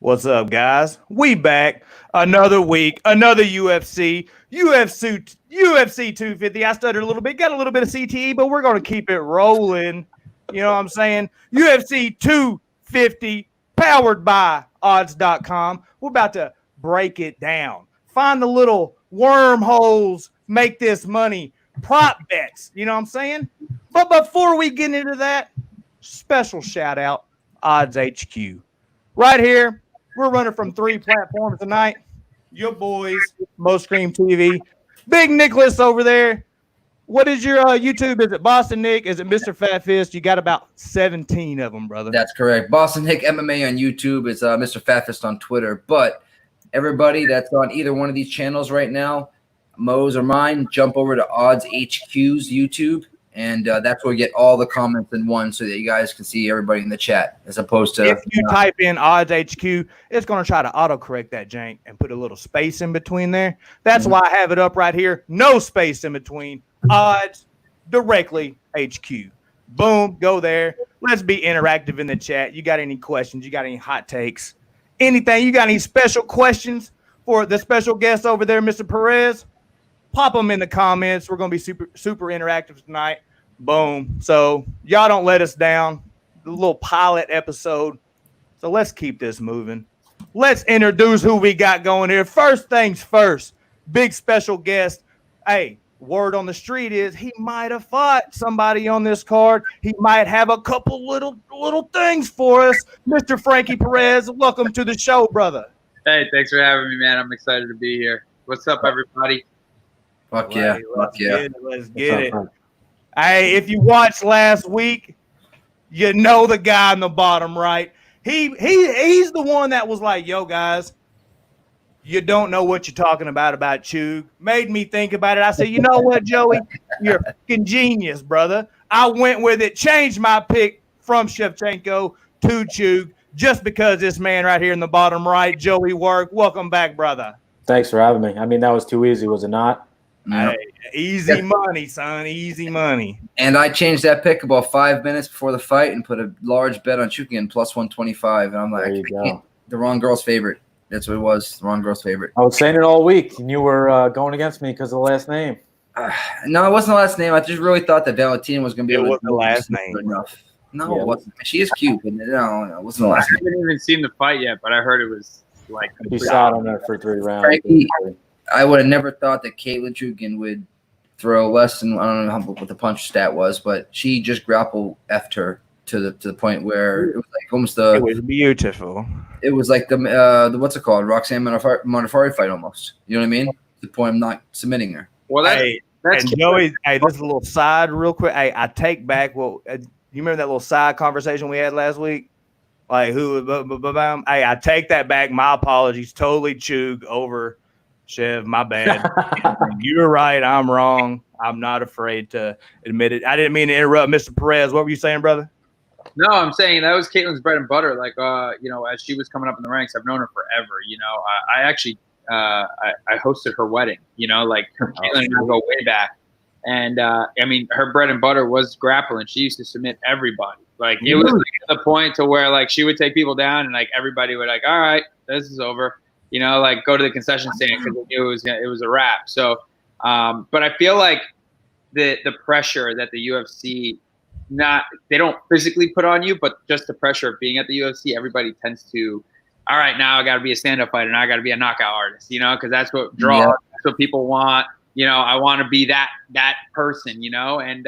What's up, guys? We back. Another week, another UFC 250. I stuttered a little bit, got a little bit of CTE, but we're going to keep it rolling. You know what I'm saying? UFC 250, powered by odds.com. We're about to break it down. Find the little wormholes, make this money. Prop bets, you know what I'm saying? But before we get into that, special shout out, Odds HQ. Right here, we're running from 3 platforms tonight. Your boys, Most Cream TV. Big Nicholas over there. What is your YouTube? Is it Boston Nick? Is it Mr. Fat Fist? You got about 17 of them, brother. That's correct. Boston Nick MMA on YouTube. It's Mr. Fat Fist on Twitter. But everybody that's on either one of these channels right now, Mo's or mine, jump over to Odds HQ's YouTube. And that's where we get all the comments in one so that you guys can see everybody in the chat as opposed to. If you type in Odds HQ, it's going to try to autocorrect that jank and put a little space in between there. That's why I have it up right here. No space in between. Odds directly HQ. Boom. Go there. Let's be interactive in the chat. You got any questions? You got any hot takes? Anything? You got any special questions for the special guest over there, Mr. Perez? Pop them in the comments. We're going to be super interactive tonight. Boom. So y'all don't let us down. The little pilot episode. So let's keep this moving. Let's introduce who we got going here. First things first. Big special guest. Hey, word on the street is he might have fought somebody on this card. He might have a couple little things for us. Mr. Frankie Perez, welcome to the show, brother. Hey, thanks for having me, man. I'm excited to be here. What's up, everybody? Fuck yeah. Let's get it. Hey, if you watched last week, you know the guy in the bottom right. He's the one that was like, yo, guys, you don't know what you're talking about Chug. Made me think about it. I said, you know what, Joey? You're a fucking genius, brother. I went with it, changed my pick from Shevchenko to Chug just because this man right here in the bottom right, Joey Work. Welcome back, brother. Thanks for having me. I mean, that was too easy, was it not? Hey, easy money, son. Easy money. And I changed that pick about 5 minutes before the fight and put a large bet on Chukin plus 125. And I'm like, the wrong girl's favorite. That's what it was. The wrong girl's favorite. I was saying it all week, and you were going against me because of the last name. No, it wasn't the last name. I just really thought that Valentina was going to be able to do the last name. Enough. No, it wasn't. She is cute, but no, it wasn't the last name. I haven't even seen the fight yet, but I heard it was like. She sat on there for 3 rounds. Frankie, I would have never thought that Caitlin Chukin would throw less than, I don't know what the punch stat was, but she just grapple effed her to the point where it was like almost the. It was beautiful. It was like the what's it called, Roxanne Modafferi fight almost. You know what I mean? To the point I'm not submitting her. Well, that's Joey. Hey, this is a little side, real quick. Hey, I take back. Well, you remember that little side conversation we had last week? Like who? Hey, I take that back. My apologies. Totally Chug over Chev. My bad. You're right. I'm wrong. I'm not afraid to admit it. I didn't mean to interrupt, Mr. Perez. What were you saying, brother? No, I'm saying that was Caitlin's bread and butter. Like, as she was coming up in the ranks, I've known her forever. I actually I hosted her wedding. Like Caitlin and I go way back, and I mean, her bread and butter was grappling. She used to submit everybody. Like it was like, the point to where like she would take people down, and like everybody would like, all right, this is over. Like go to the concession stand because they knew it was a wrap. So, but I feel like the pressure that the UFC they don't physically put on you, but just the pressure of being at the UFC, everybody tends to, all right, now I got to be a stand-up fighter, now I got to be a knockout artist, because that's what draws, that's what people want. I want to be that person, and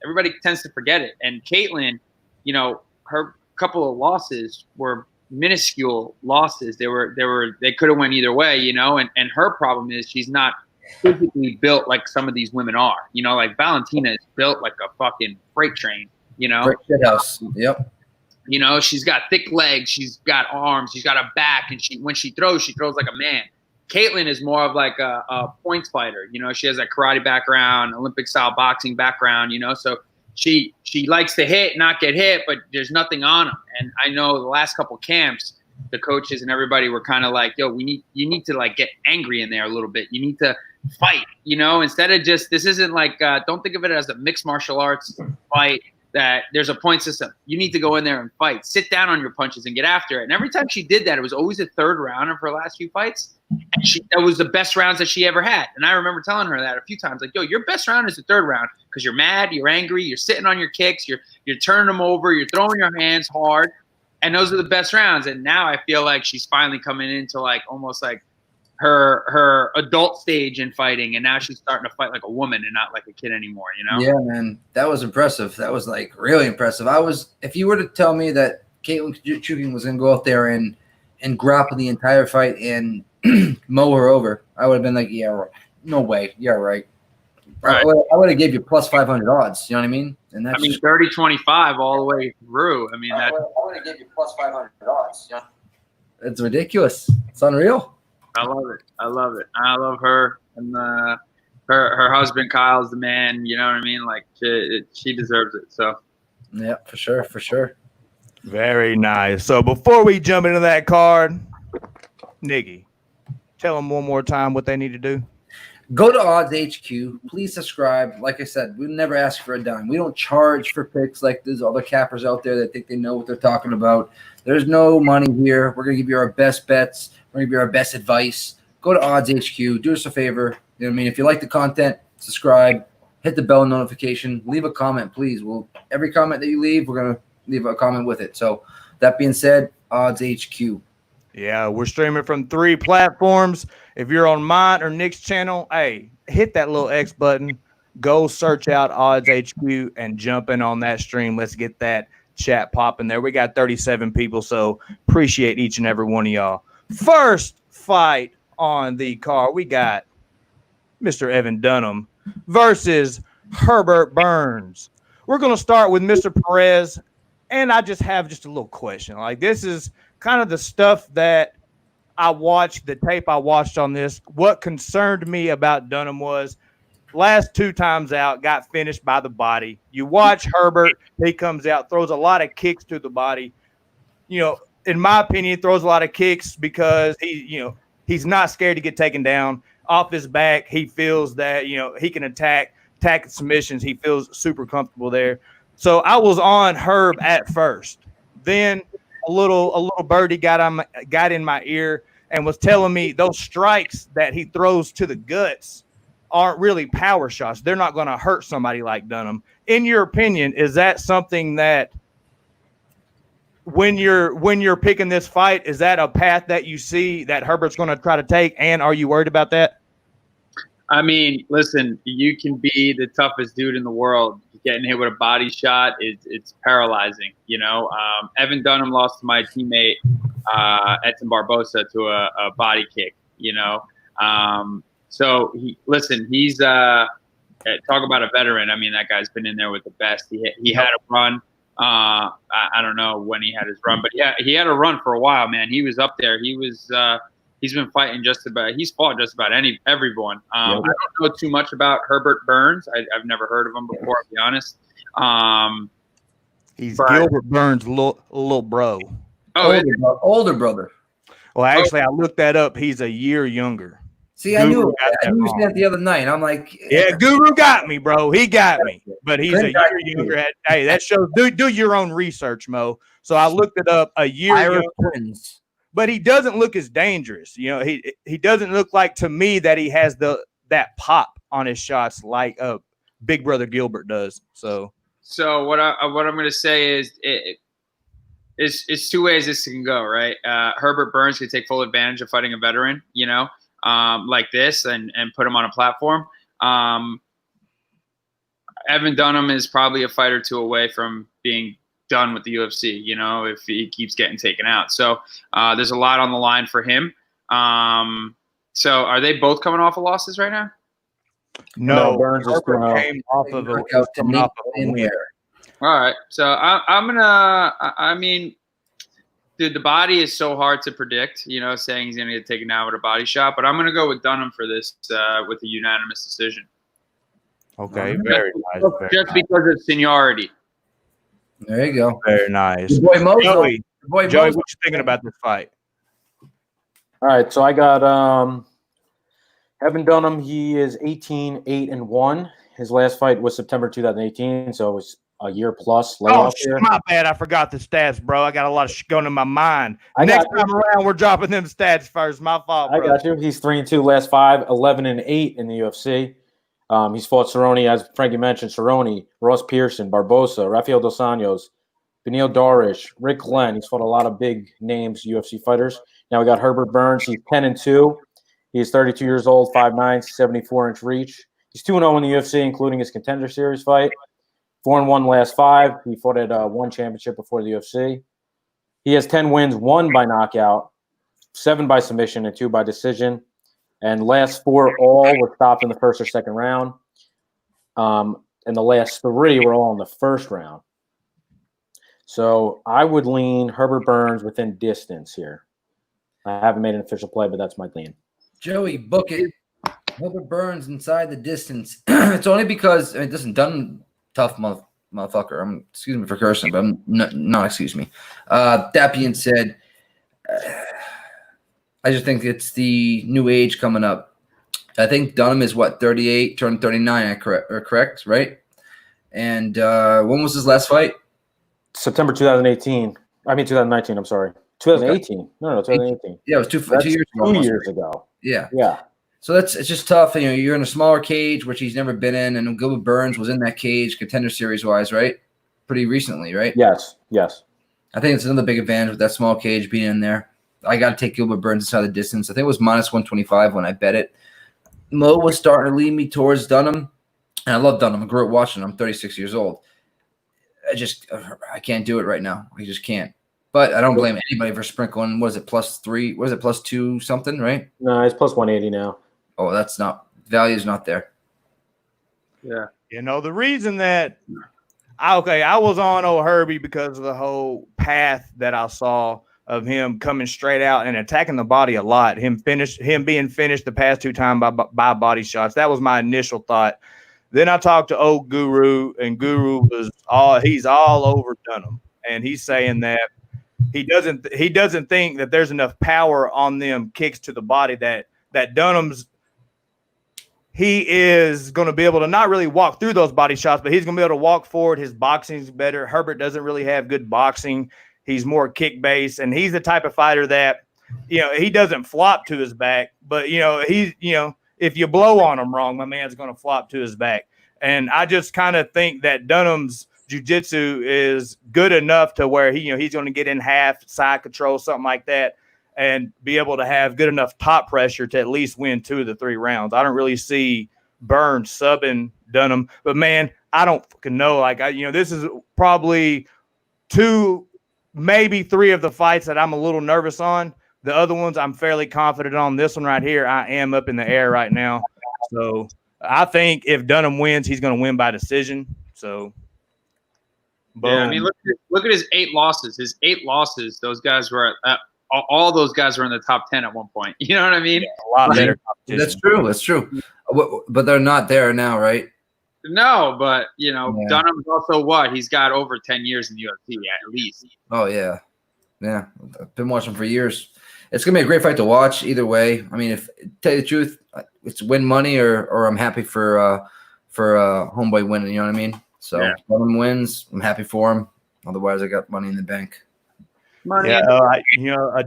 everybody tends to forget it. And Caitlin, her couple of losses were minuscule losses. They could have went either way, and her problem is she's not physically built like some of these women are. Like Valentina is built like a fucking freight train, Freight shithouse. Yep. She's got thick legs, she's got arms, she's got a back, and when she throws like a man. Caitlin is more of like a points fighter. She has a karate background, Olympic style boxing background, so she likes to hit, not get hit, but there's nothing on them. And I know the last couple camps, the coaches and everybody were kind of like, yo, you need to like get angry in there a little bit. You need to fight, instead of just, this isn't like, don't think of it as a mixed martial arts fight. that there's a point system. You need to go in there and fight. Sit down on your punches and get after it. And every time she did that, it was always the third round of her last few fights. And that was the best rounds that she ever had. And I remember telling her that a few times, like, yo, your best round is the third round because you're mad, you're angry, you're sitting on your kicks, you're turning them over, you're throwing your hands hard. And those are the best rounds. And now I feel like she's finally coming into like almost like her adult stage in fighting, and now she's starting to fight like a woman and not like a kid anymore, you know? Yeah, man. That was impressive. That was like really impressive. If you were to tell me that Caitlin Chuking was gonna go out there and grapple the entire fight and mow her over, I would have been like, yeah, right. No way. Yeah, right. Right. I would have gave you plus 500 odds. You know what I mean? And that's 30-25 all the way through. I mean, I would have gave you plus 500 odds. Yeah. It's ridiculous. It's unreal. I love it. I love it. I love her, and her husband Kyle's the man. You know what I mean? Like she deserves it. So yeah, for sure, for sure. Very nice. So before we jump into that card, Niggy, tell them one more time what they need to do. Go to Odds HQ. Please subscribe. Like I said, we never ask for a dime. We don't charge for picks like there's other cappers out there that think they know what they're talking about. There's no money here. We're going to give you our best bets. We're going to give you our best advice. Go to Odds HQ. Do us a favor. You know what I mean? If you like the content, subscribe. Hit the bell notification. Leave a comment, please. Every comment that you leave, we're going to leave a comment with it. So that being said, Odds HQ. Yeah, we're streaming from 3 platforms. If you're on mine or Nick's channel, hey, hit that little X button. Go search out Odds HQ and jump in on that stream. Let's get that chat popping there. We got 37 people, so appreciate each and every one of y'all. First fight on the card, we got Mr. Evan Dunham versus Herbert Burns. We're going to start with Mr. Perez, and I just have a little question. Like, this is kind of the stuff that I watched, the tape I watched on this. What concerned me about Dunham was last 2 times out, got finished by the body. You watch Herbert, he comes out, throws a lot of kicks to the body. You know, in my opinion, throws a lot of kicks because he's not scared to get taken down. Off his back, he feels that, he can attack submissions. He feels super comfortable there. So I was on Herb at first. Then a little birdie got in my ear and was telling me those strikes that he throws to the guts aren't really power shots. They're not going to hurt somebody like Dunham. In your opinion, is that something that when you're picking this fight, is that a path that you see that Herbert's going to try to take? And are you worried about that? I mean, listen, you can be the toughest dude in the world. Getting hit with a body shot it's paralyzing. Evan Dunham lost to my teammate Edson Barbosa to a body kick. So he's talk about a veteran. I mean, that guy's been in there with the best. He had a run. I don't know when he had his run, but yeah, he had a run for a while, man. He was up there. He's been fighting he's fought just about everyone. I don't know too much about Herbert Burns. I've never heard of him before, to be honest. He's Gilbert Burns' little bro. Older brother. Well, actually, I looked that up. He's a year younger. See, I knew you said that the other night. I'm like, yeah, Guru got me, bro. He got me. But he's a year younger. Hey, that shows do your own research, Mo. So I looked it up, a year younger. Twins. But he doesn't look as dangerous. He doesn't look like, to me, that he has that pop on his shots like Big Brother Gilbert does. So what I'm going to say is it's 2 ways this can go, right? Herbert Burns can take full advantage of fighting a veteran, like this and put him on a platform. Evan Dunham is probably a fight or 2 away from being done with the UFC, if he keeps getting taken out. So there's a lot on the line for him. So are they both coming off of losses right now? No, Burns is came off of a win. All right. So I'm gonna. Dude, the body is so hard to predict. Saying he's gonna get taken out with a body shot, but I'm gonna go with Dunham for this with a unanimous decision. Okay, very nice. Just because of seniority. There you go. Very nice. Your boy Mo. Joey, what you thinking about this fight? All right, so I got Evan Dunham. He is 18-8-1. His last fight was September 2018, so it was a year plus Oh, layoff here. my bad. I forgot the stats, bro. I got a lot of going in my mind. I Next got time around, we're dropping them stats first. My fault, I bro. got you. He's 3-2 last 5, 11-8 in the UFC. He's fought Cerrone, as Frankie mentioned, Cerrone, Ross Pearson, Barbosa, Rafael Dos Anjos, Beneil Darish, Rick Glenn. He's fought a lot of big names UFC fighters. Now we got Herbert Burns. He's 10-2. He's 32 years old, 5'9", 74-inch reach. He's 2-0 in the UFC, including his Contender Series fight. 4-1 last 5. He fought at one championship before the UFC. He has 10 wins, 1 by knockout, 7 by submission, and 2 by decision. And last 4 all were stopped in the first or second round. And the last 3 were all in the first round. So I would lean Herbert Burns within distance here. I haven't made an official play, but that's my lean. Joey, book it. Herbert Burns inside the distance. It's only because listen, Dunham, tough motherfucker. Excuse me for cursing, but I'm not excuse me. That being said, I just think it's the new age coming up. I think Dunham is 38, turned 39. Correct, right? And when was his last fight? September 2018. I mean 2019. I'm sorry. 2018. Okay. No, 2018. Yeah, it was 2 years ago. 2 years ago. Yeah. Yeah. So it's just tough. You're in a smaller cage, which he's never been in, and Gilbert Burns was in that cage, Contender Series wise, right? Pretty recently, right? Yes. I think it's another big advantage with that small cage being in there. I got to take Gilbert Burns inside the distance. I think it was -125 when I bet it. Mo was starting to lead me towards Dunham, and I love Dunham. I grew up watching him. I'm 36 years old. I can't do it right now. I just can't. But I don't blame anybody for sprinkling. Was it +3? Was it +2 something, right? No, it's +180 now. Oh, that's not – value's not there. Yeah. The reason that I was on old Herbie because of the whole path that I saw of him coming straight out and attacking the body a lot. Him being finished the past 2 times by body shots. That was my initial thought. Then I talked to old Guru, and Guru he's all over Dunham, and he's saying that he doesn't think that there's enough power on them kicks to the body that Dunham's he is going to be able to not really walk through those body shots, but he's going to be able to walk forward. His boxing's better. Herbert doesn't really have good boxing. He's more kick based, and he's the type of fighter that he doesn't flop to his back, but if you blow on him wrong, my man's going to flop to his back. And I just kind of think that Dunham's jiu-jitsu is good enough to where he's going to get in half, side control, something like that, and be able to have good enough top pressure to at least win 2 of the 3 rounds. I don't really see Burns subbing Dunham, but man, I don't fucking know. This is probably 2, maybe 3 of the fights that I'm a little nervous on. The other ones I'm fairly confident on. This one right here, I am up in the air right now. So I think if Dunham wins, he's going to win by decision. So, boom. Yeah, I mean, look at his 8 losses. His 8 losses, those guys were all those guys were in the top 10 at one point. You know what I mean? Yeah, a lot better competition. That's true. But they're not there now, right? No, but Dunham's also He's got over 10 years in the UFC at least. Oh yeah. I've been watching for years. It's gonna be a great fight to watch either way. I mean, if tell you the truth, it's win money or I'm happy for homeboy winning. You know what I mean? So if one of them wins, I'm happy for him. Otherwise, I got money in the bank.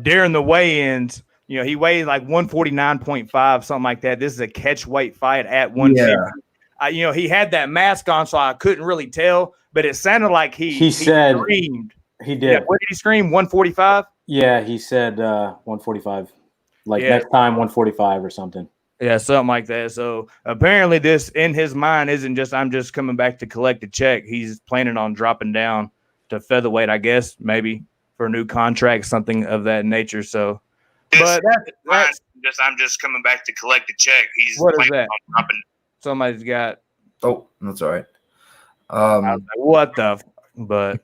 During the weigh-ins, he weighed like 149.5, something like that. This is a catch weight fight at 150. Yeah. He had that mask on, so I couldn't really tell, but it sounded like he said screamed. He did. Yeah, what did he scream? 145? Yeah, he said 145. Next time 145 or something. Yeah, something like that. So apparently this in his mind isn't just I'm just coming back to collect a check. He's planning on dropping down to featherweight, I guess, maybe for a new contract, something of that nature. So but that's just I'm just coming back to collect a check. He's what is that? Somebody's got that's all right. I was like, what the but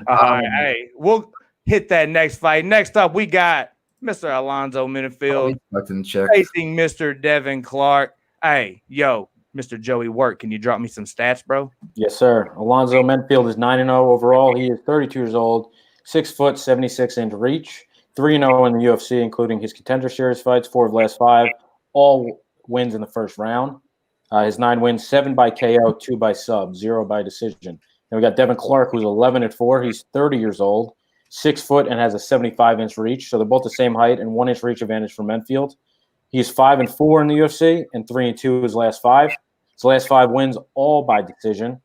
hey, we'll hit that next fight. Next up, we got Mr. Alonzo Minnifield facing Mr. Devin Clark. Hey, Mr. Joey Work, can you drop me some stats, bro? Yes, sir. Alonzo Minnifield is 9-0 overall. He is 32 years old, 6 foot, 76-inch reach, 3-0 in the UFC, including his Contender Series fights, 4 of the last 5, all wins in the first round. His 9 wins, 7 by KO, 2 by sub, 0 by decision. Then we got Devin Clark, who's 11-4. He's 30 years old, 6 foot, and has a 75-inch reach. So they're both the same height and 1 inch reach advantage for Minnifield. He's 5-4 in the UFC and 3-2 his last 5. His last 5 wins all by decision.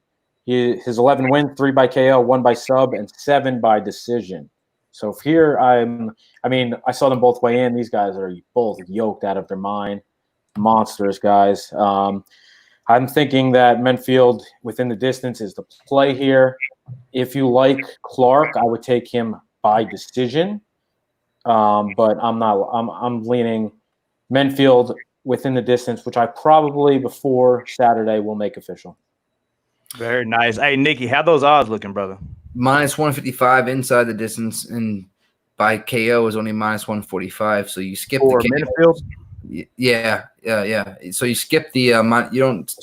His 11 wins, 3 by KO, 1 by sub, and 7 by decision. So here I saw them both weigh in. These guys are both yoked out of their mind. Monsters, guys. I'm thinking that Minnifield within the distance is the play here. If you like Clark, I would take him by decision. But I'm leaning Minnifield within the distance, which I probably before Saturday will make official. Very nice. Hey, Nikki, how those odds looking, brother? -155 inside the distance, and by KO is only -145. So you skip For the Minnifield? Yeah. So you skip the you don't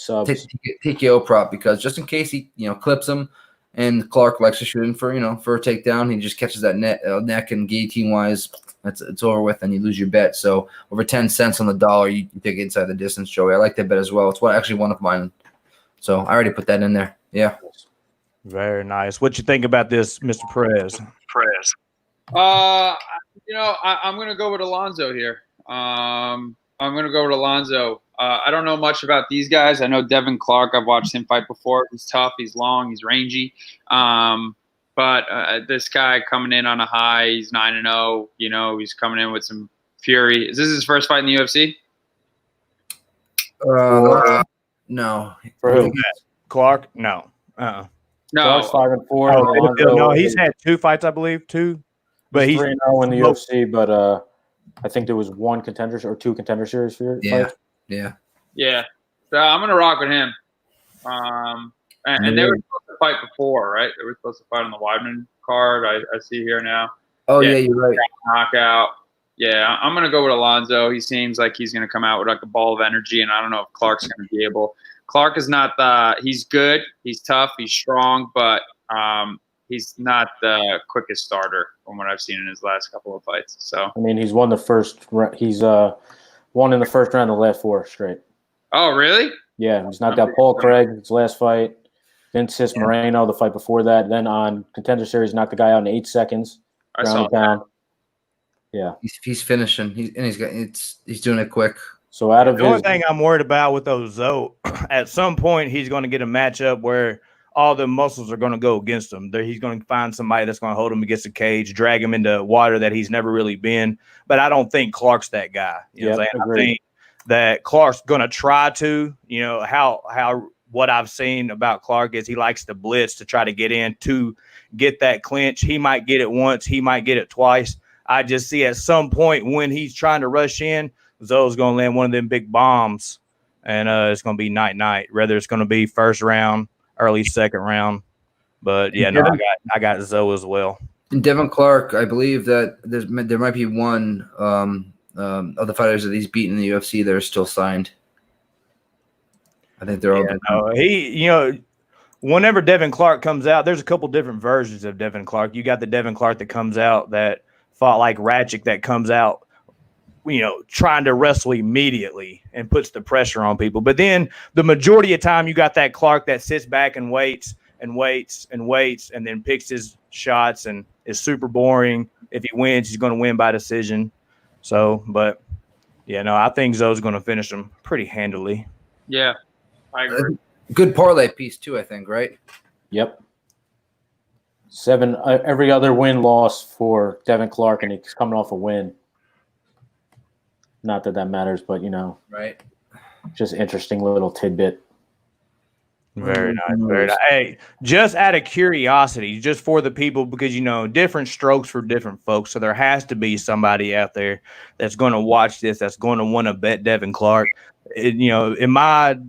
take KO prop because just in case he clips him, and Clark likes to shoot him for a takedown, he just catches that neck and guillotine wise, it's over with, and you lose your bet. So over 10 cents on the dollar, you take it inside the distance, Joey. I like that bet as well. It's actually one of mine. So I already put that in there. Yeah. Very nice. What you think about this, Mr. Perez? I'm going to go with Alonzo here. I'm going to go with Alonzo. I don't know much about these guys. I know Devin Clark. I've watched him fight before. He's tough. He's long. He's rangy. But this guy coming in on a high. He's 9-0. He's coming in with some fury. Is this his first fight in the UFC? No. For who? Clark? No. No. Clark's 5-4. No, he's had 2 fights, I believe, 2. But he's 3-0 in the UFC. But I think there was 1 contender or 2 contender series for your fight. Yeah. So I'm gonna rock with him. And they were supposed to fight before, right? They were supposed to fight on the Wineland card. I see here now. Oh yeah, you're right. Knockout. Yeah, I'm gonna go with Alonzo. He seems like he's gonna come out with like a ball of energy, and I don't know if Clark's gonna be able. Clark is not he's good. He's tough. He's strong, but he's not the quickest starter from what I've seen in his last couple of fights. So he's won the first. He's won in the first round of the last 4 straight. Oh, really? Yeah, he's knocked out Paul Craig his last fight. Then Cis Moreno the fight before that. Then on contender series, knocked the guy out in 8 seconds. I saw that. Yeah, he's finishing. He's doing it quick. So out of the only thing I'm worried about with those Zoe, at some point he's going to get a matchup where all the muscles are going to go against him. He's going to find somebody that's going to hold him against the cage, drag him into water that he's never really been. But I don't think Clark's that guy. You know what I'm saying? I think that Clark's going to try to. How what I've seen about Clark is he likes to blitz to try to get in to get that clinch. He might get it once. He might get it twice. I just see at some point when he's trying to rush in, Zoe's going to land one of them big bombs, and it's going to be night. Whether it's going to be first round, early second round. But, yeah, no, I got Zoe as well. And Devin Clark, I believe that there might be one of the fighters that he's beaten in the UFC that are still signed. I think they're all whenever Devin Clark comes out, there's a couple different versions of Devin Clark. You got the Devin Clark that comes out that fought like Ratchik that comes out, trying to wrestle immediately and puts the pressure on people. But then the majority of time you got that Clark that sits back and waits and then picks his shots and is super boring. If he wins, he's going to win by decision. So, but I think Zoe's going to finish him pretty handily. Yeah, I agree. Good parlay piece too, I think, right? Yep. 7 every other win-loss for Devin Clark, and he's coming off a win. Not that matters, but right? Just interesting little tidbit. Very nice, very nice. Hey, just out of curiosity, just for the people, because different strokes for different folks, so there has to be somebody out there that's going to watch this, that's going to want to bet Devin Clark. In my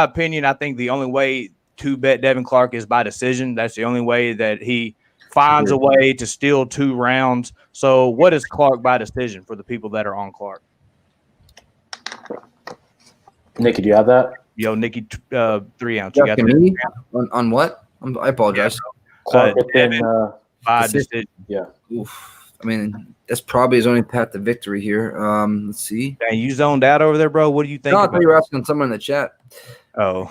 opinion, I think the only way to bet Devin Clark is by decision. That's the only way that he finds a way to steal 2 rounds. So, what is Clark by decision for the people that are on Clark? Nikki, do you have that? Yo, Nikki, 3 ounce. You got me? On what? I apologize. Clark by decision. Yeah. Oof. That's probably his only path to victory here. Let's see. Dang, you zoned out over there, bro. What do you think? No, I thought you were asking someone in the chat. Oh.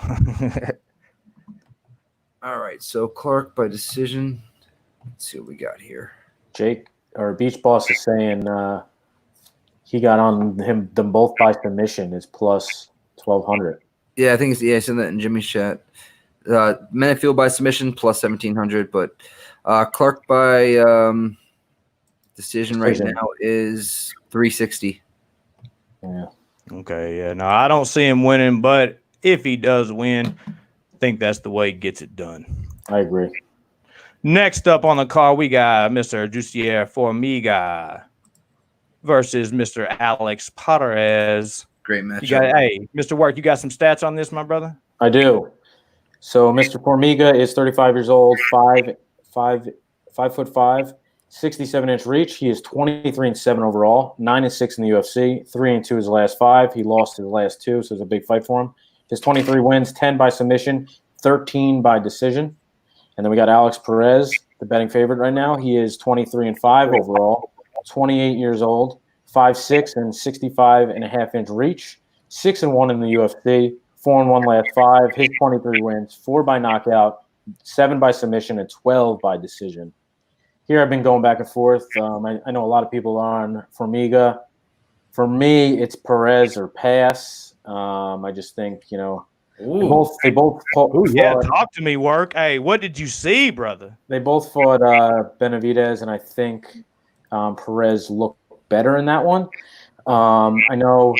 All right, so Clark by decision. Let's see what we got here. Jake or Beach Boss is saying he got on them both by submission is plus 1,200. Yeah, I think it's I sent that in Jimmy's chat. Minnifield by submission plus 1,700, but Clark by decision right now is 360. Yeah. Okay, yeah. No, I don't see him winning, but if he does win, I think that's the way he gets it done. I agree. Next up on the card, we got Mr. Jussier Formiga versus Mr. Alex Perez. Great match. Hey, Mr. Work, you got some stats on this, my brother? I do. So Mr. Formiga is 35 years old, 5'5", 67-inch reach. He is 23-7 overall, 9-6 in the UFC, 3-2 his last 5. He lost his last 2, so it's a big fight for him. His 23 wins, 10 by submission, 13 by decision. And then we got Alex Perez, the betting favorite right now. He is 23-5 overall, 28 years old, 5'6" and 65.5-inch reach, 6-1 in the UFC, 4-1 last 5. His 23 wins, 4 by knockout, 7 by submission, and 12 by decision. Here I've been going back and forth. I know a lot of people are on Formiga. For me, it's Perez or pass. I just think, they both talk to me, Work. Hey, what did you see, brother? They both fought Benavidez, and I think Perez looked better in that one. I know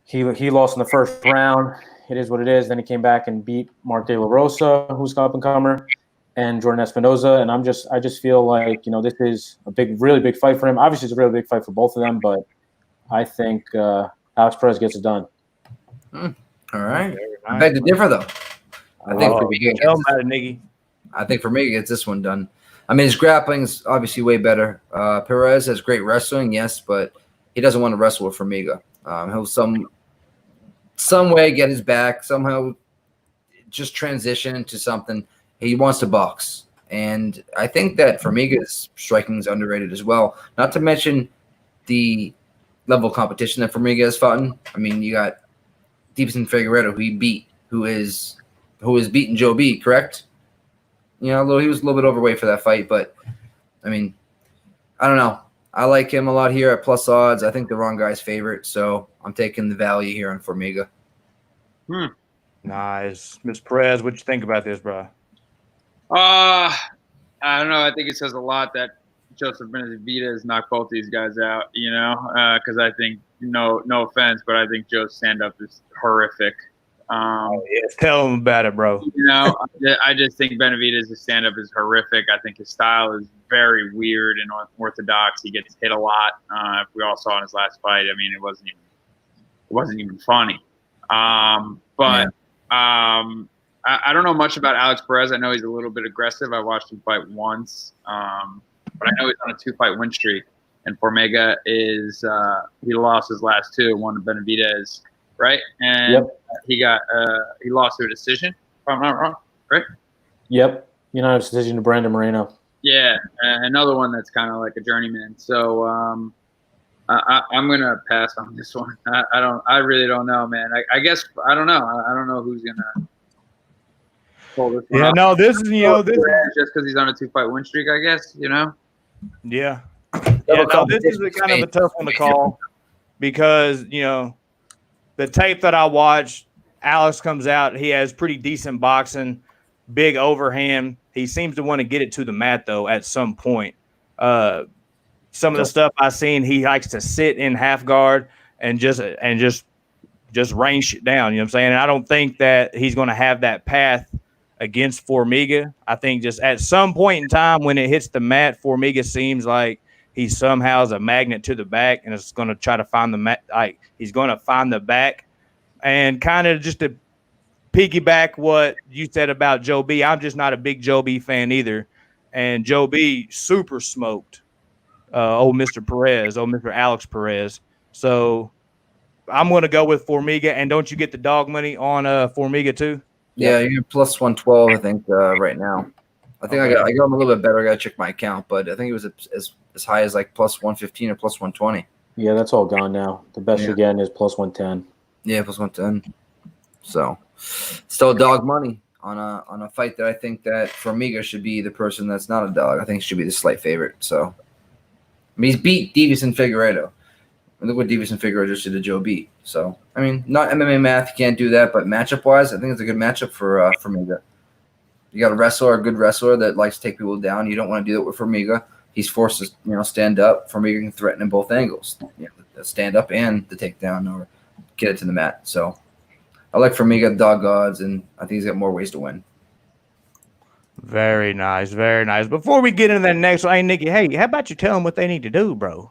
he lost in the first round. It is what it is. Then he came back and beat Mark De La Rosa, who's an up-and-comer, and Jordan Espinoza. And I just feel like, this is a really big fight for him. Obviously, it's a really big fight for both of them, but I think Alex Perez gets it done. All right. I beg to differ, though. I think Formiga gets this one done. I mean, his grappling is obviously way better. Perez has great wrestling, yes, but he doesn't want to wrestle with Formiga. He'll some way get his back, somehow just transition into something. He wants to box. And I think that Formiga's striking is underrated as well. Not to mention the level of competition that Formiga has fought in. I mean, you got Deepson Figueiredo, who he beat, who has beaten Joe B, correct? He was a little bit overweight for that fight, but I mean, I don't know. I like him a lot here at plus odds. I think the wrong guy's favorite, so I'm taking the value here on Formiga. Nice. Ms. Perez, what you think about this, bro? I don't know. I think it says a lot that Joseph Benavidez knocked both these guys out, because I think, no offense, but I think Joe's stand-up is horrific. Yes, tell him about it, bro. I just think Benavidez's stand-up is horrific. I think his style is very weird and unorthodox. He gets hit a lot. If we all saw in his last fight, I mean, it wasn't even funny. I don't know much about Alex Perez. I know he's a little bit aggressive. I watched him fight once, but I know he's on a 2-fight win streak. And Formiga is he lost his last 2, one to Benavidez, right? And he lost to a decision, if I'm not wrong, right? Yep, unanimous decision to Brandon Moreno. Yeah, another one that's kind of like a journeyman. So I'm gonna pass on this one. I really don't know, man. I guess I don't know. I don't know who's gonna pull this one off. This is just because he's on a 2-fight win streak, I guess. Yeah. This is kind of a tough one to call because the tape that I watched, Alex comes out. He has pretty decent boxing, big overhand. He seems to want to get it to the mat though at some point. Some of the stuff I've seen, he likes to sit in half guard and just rain shit down. You know what I'm saying? And I don't think that he's going to have that path against Formiga. I think just at some point in time when it hits the mat, Formiga seems like he somehow is a magnet to the back and is going to try to find the mat. He's going to find the back. And kind of just to piggyback what you said about Joe B, I'm just not a big Joe B fan either. And Joe B super smoked Mr. Perez, Mr. Alex Perez. So I'm going to go with Formiga. And don't you get the dog money on Formiga too? Yeah, you're plus 112, I think, right now. I think I got him a little bit better. I got to check my account, but I think it was as high as like plus 115 or plus 120. Yeah, that's all gone now. The best again is plus 110. Yeah, plus 110. So, still dog money. on a fight that I think that Formiga should be the person that's not a dog. I think should be the slight favorite. So, I mean, he's beat Davis and Figueiredo. Look what Davis and Figueiredo just did to Joe B. So, I mean, not MMA math, you can't do that, but matchup-wise, I think it's a good matchup for Formiga. You got a good wrestler that likes to take people down. You don't want to do that with Formiga. He's forced to, stand up. Formiga can threaten in both angles, the stand up and the takedown or get it to the mat. So, I like Formiga dog odds, and I think he's got more ways to win. Very nice, very nice. Before we get into that next one, hey, Nikki, hey, how about you tell them what they need to do, bro?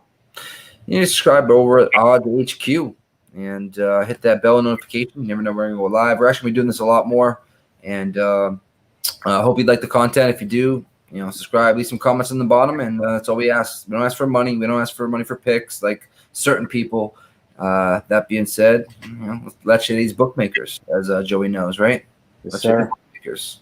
You need to subscribe over at Odds HQ and hit that bell notification. You never know when we're going to go live. We're actually going to be doing this a lot more, and I hope you like the content. If you do, subscribe, leave some comments on the bottom, and that's all we ask. We don't ask for money. We don't ask for money for picks like certain people. That being said, let's share these bookmakers, as Joey knows, right? Yes, sir. Bookmakers.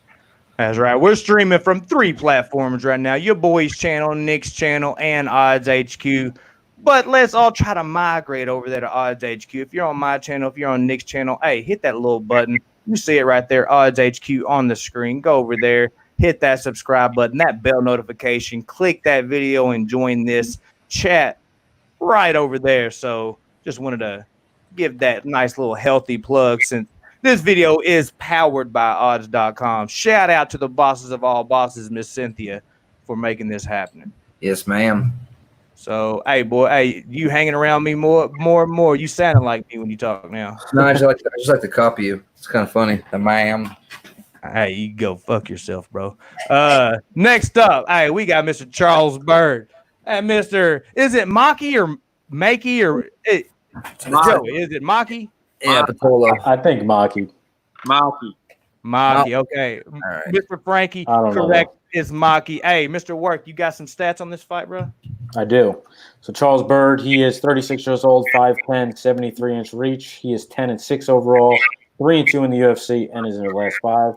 That's right. We're streaming from 3 platforms right now. Your boy's channel, Nick's channel, and Odds HQ. But let's all try to migrate over there to Odds HQ. If you're on my channel, if you're on Nick's channel, hey, hit that little button. You see it right there, Odds HQ on the screen. Go over there, hit that subscribe button, that bell notification, click that video, and join this chat right over there. So just wanted to give that nice little healthy plug since this video is powered by odds.com. Shout out to the bosses of all bosses, Miss Cynthia, for making this happen. Yes, ma'am. So, hey, boy, you hanging around me more and more. You sounding like me when you talk now. No, I just like to copy you. It's kind of funny. The ma'am. Hey, you go fuck yourself, bro. Next up, hey, we got Mr. Charles Bird. Hey, is it Maki or Makey or Joey? Is it Maki? Yeah, Patolo. I think Maki. Maki, okay. Right. Mr. Frankie, correct, is Maki. Hey, Mr. Work, you got some stats on this fight, bro? I do. So Charles Bird, he is 36 years old, 5'10", 73-inch reach. He is 10-6 overall, 3-2 in the UFC, and is in his last 5,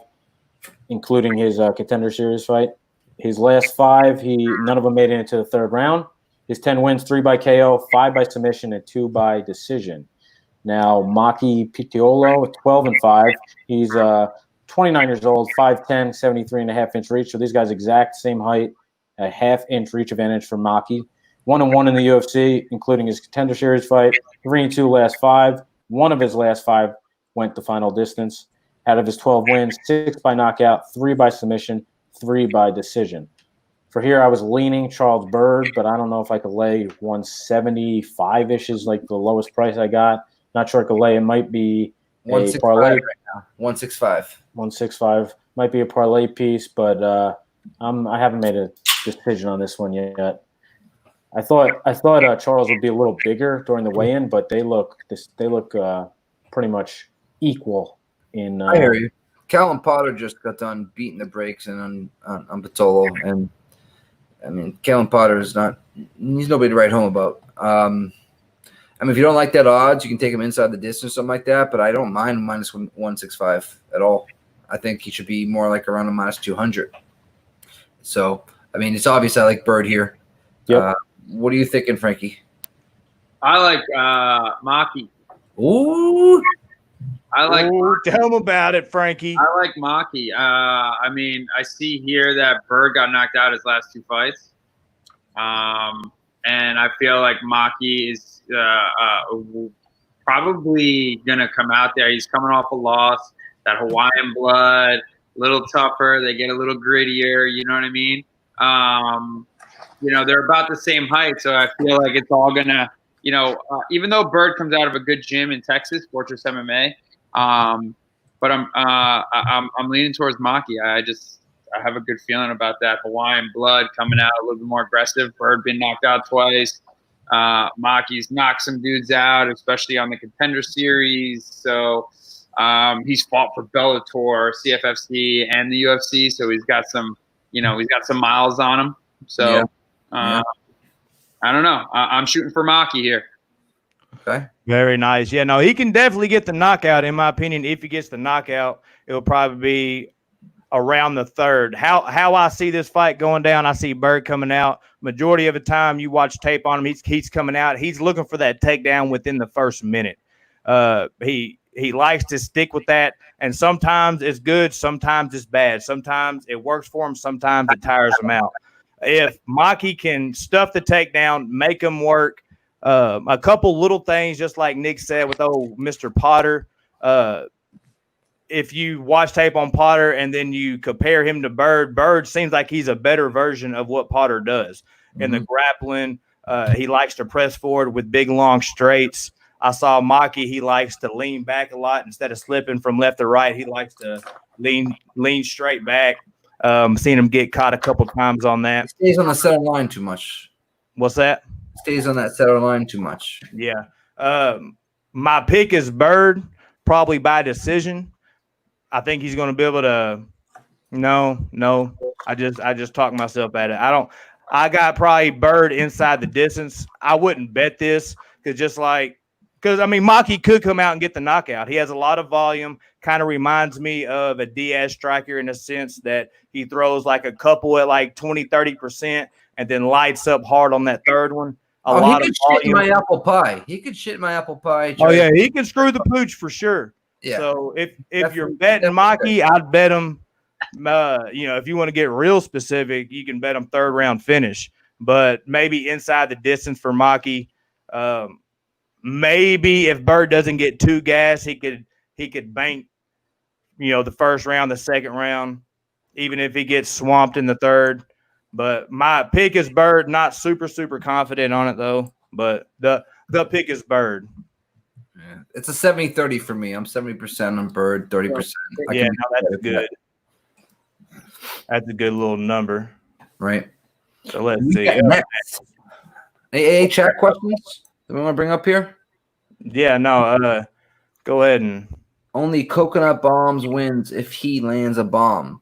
including his Contender Series fight. His last 5, none of them made it into the 3rd round. His 10 wins, 3 by KO, 5 by submission, and 2 by decision. Now, Maki Pitiolo, 12-5. He's 29 years old, 5'10", 73.5-inch reach. So these guys exact same height, a half-inch reach advantage for Maki. 1-1 in the UFC, including his Contender Series fight. 3-2 last 5. 1 of his last 5 went the final distance. Out of his 12 wins, 6 by knockout, 3 by submission, 3 by decision. For here, I was leaning Charles Bird, but I don't know if I could lay 175-ish is like the lowest price I got. Not sure I could lay. It might be a parlay. Right now. 165. 165 might be a parlay piece, but I haven't made a decision on this one yet. I thought Charles would be a little bigger during the weigh-in, but they look pretty much equal in. I hear you. Callum Potter just got done beating the brakes and on Patolo, and I mean Callum Potter is he's nobody to write home about. I mean, if you don't like that odds, you can take him inside the distance, something like that. But I don't mind minus 165 at all. I think he should be more like around a minus 200. So, I mean, it's obvious I like Bird here. Yep. What are you thinking, Frankie? I like Maki. Ooh. Tell him about it, Frankie. I like Maki. I mean, I see here that Bird got knocked out his last 2 fights. And I feel like Maki is probably going to come out there. He's coming off a loss, that Hawaiian blood, a little tougher. They get a little grittier. You know what I mean? They're about the same height. So I feel like it's all going to, even though Bird comes out of a good gym in Texas, Fortress MMA, but I'm leaning towards Maki. I have a good feeling about that Hawaiian blood coming out a little bit more aggressive. Bird been knocked out twice. Maki's knocked some dudes out, especially on the Contender Series. So he's fought for Bellator, CFFC, and the UFC. So he's got some miles on him. So I don't know. I'm shooting for Maki here. Okay. Very nice. Yeah, no, he can definitely get the knockout, in my opinion. If he gets the knockout, it'll probably be around the 3rd. How I see this fight going down, I see Bird coming out. Majority of the time you watch tape on him, he's coming out. He's looking for that takedown within the first minute. He he likes to stick with that. And sometimes it's good, sometimes it's bad. Sometimes it works for him, sometimes it tires him out. If Magny can stuff the takedown, make him work, a couple little things, just like Nick said with Mr. Potter. If you watch tape on Potter and then you compare him to Bird seems like he's a better version of what Potter does. In the grappling, he likes to press forward with big, long straights. I saw Magny, he likes to lean back a lot. Instead of slipping from left to right, he likes to lean straight back. Seen him get caught a couple times on that. He stays on the center line too much. What's that? Stays on that center line too much. Yeah. My pick is Bird, probably by decision. I think he's going to be able to. No. I just talked myself at it. I got probably Bird inside the distance. I wouldn't bet this because Magny could come out and get the knockout. He has a lot of volume. Kind of reminds me of a Diaz striker in the sense that he throws like a couple at like 20-30% and then lights up hard on that third one. He could shit my apple pie. He could shit my apple pie. Oh yeah, he can screw the pooch for sure. Yeah. So if you're betting Magny, I'd bet him. If you want to get real specific, you can bet him third round finish. But maybe inside the distance for Magny. Maybe if Bird doesn't get too gas, he could bank, the first round, the second round, even if he gets swamped in the third. But my pick is Bird. Not super confident on it though. But the pick is Bird. Yeah. It's a 70-30 for me. I'm 70% on Bird, 30%. Yeah, that's good. That's a good little number. Right. So let's see. Any chat questions that we want to bring up here? Yeah, no. Go ahead and. Only Coconut Bombs wins if he lands a bomb.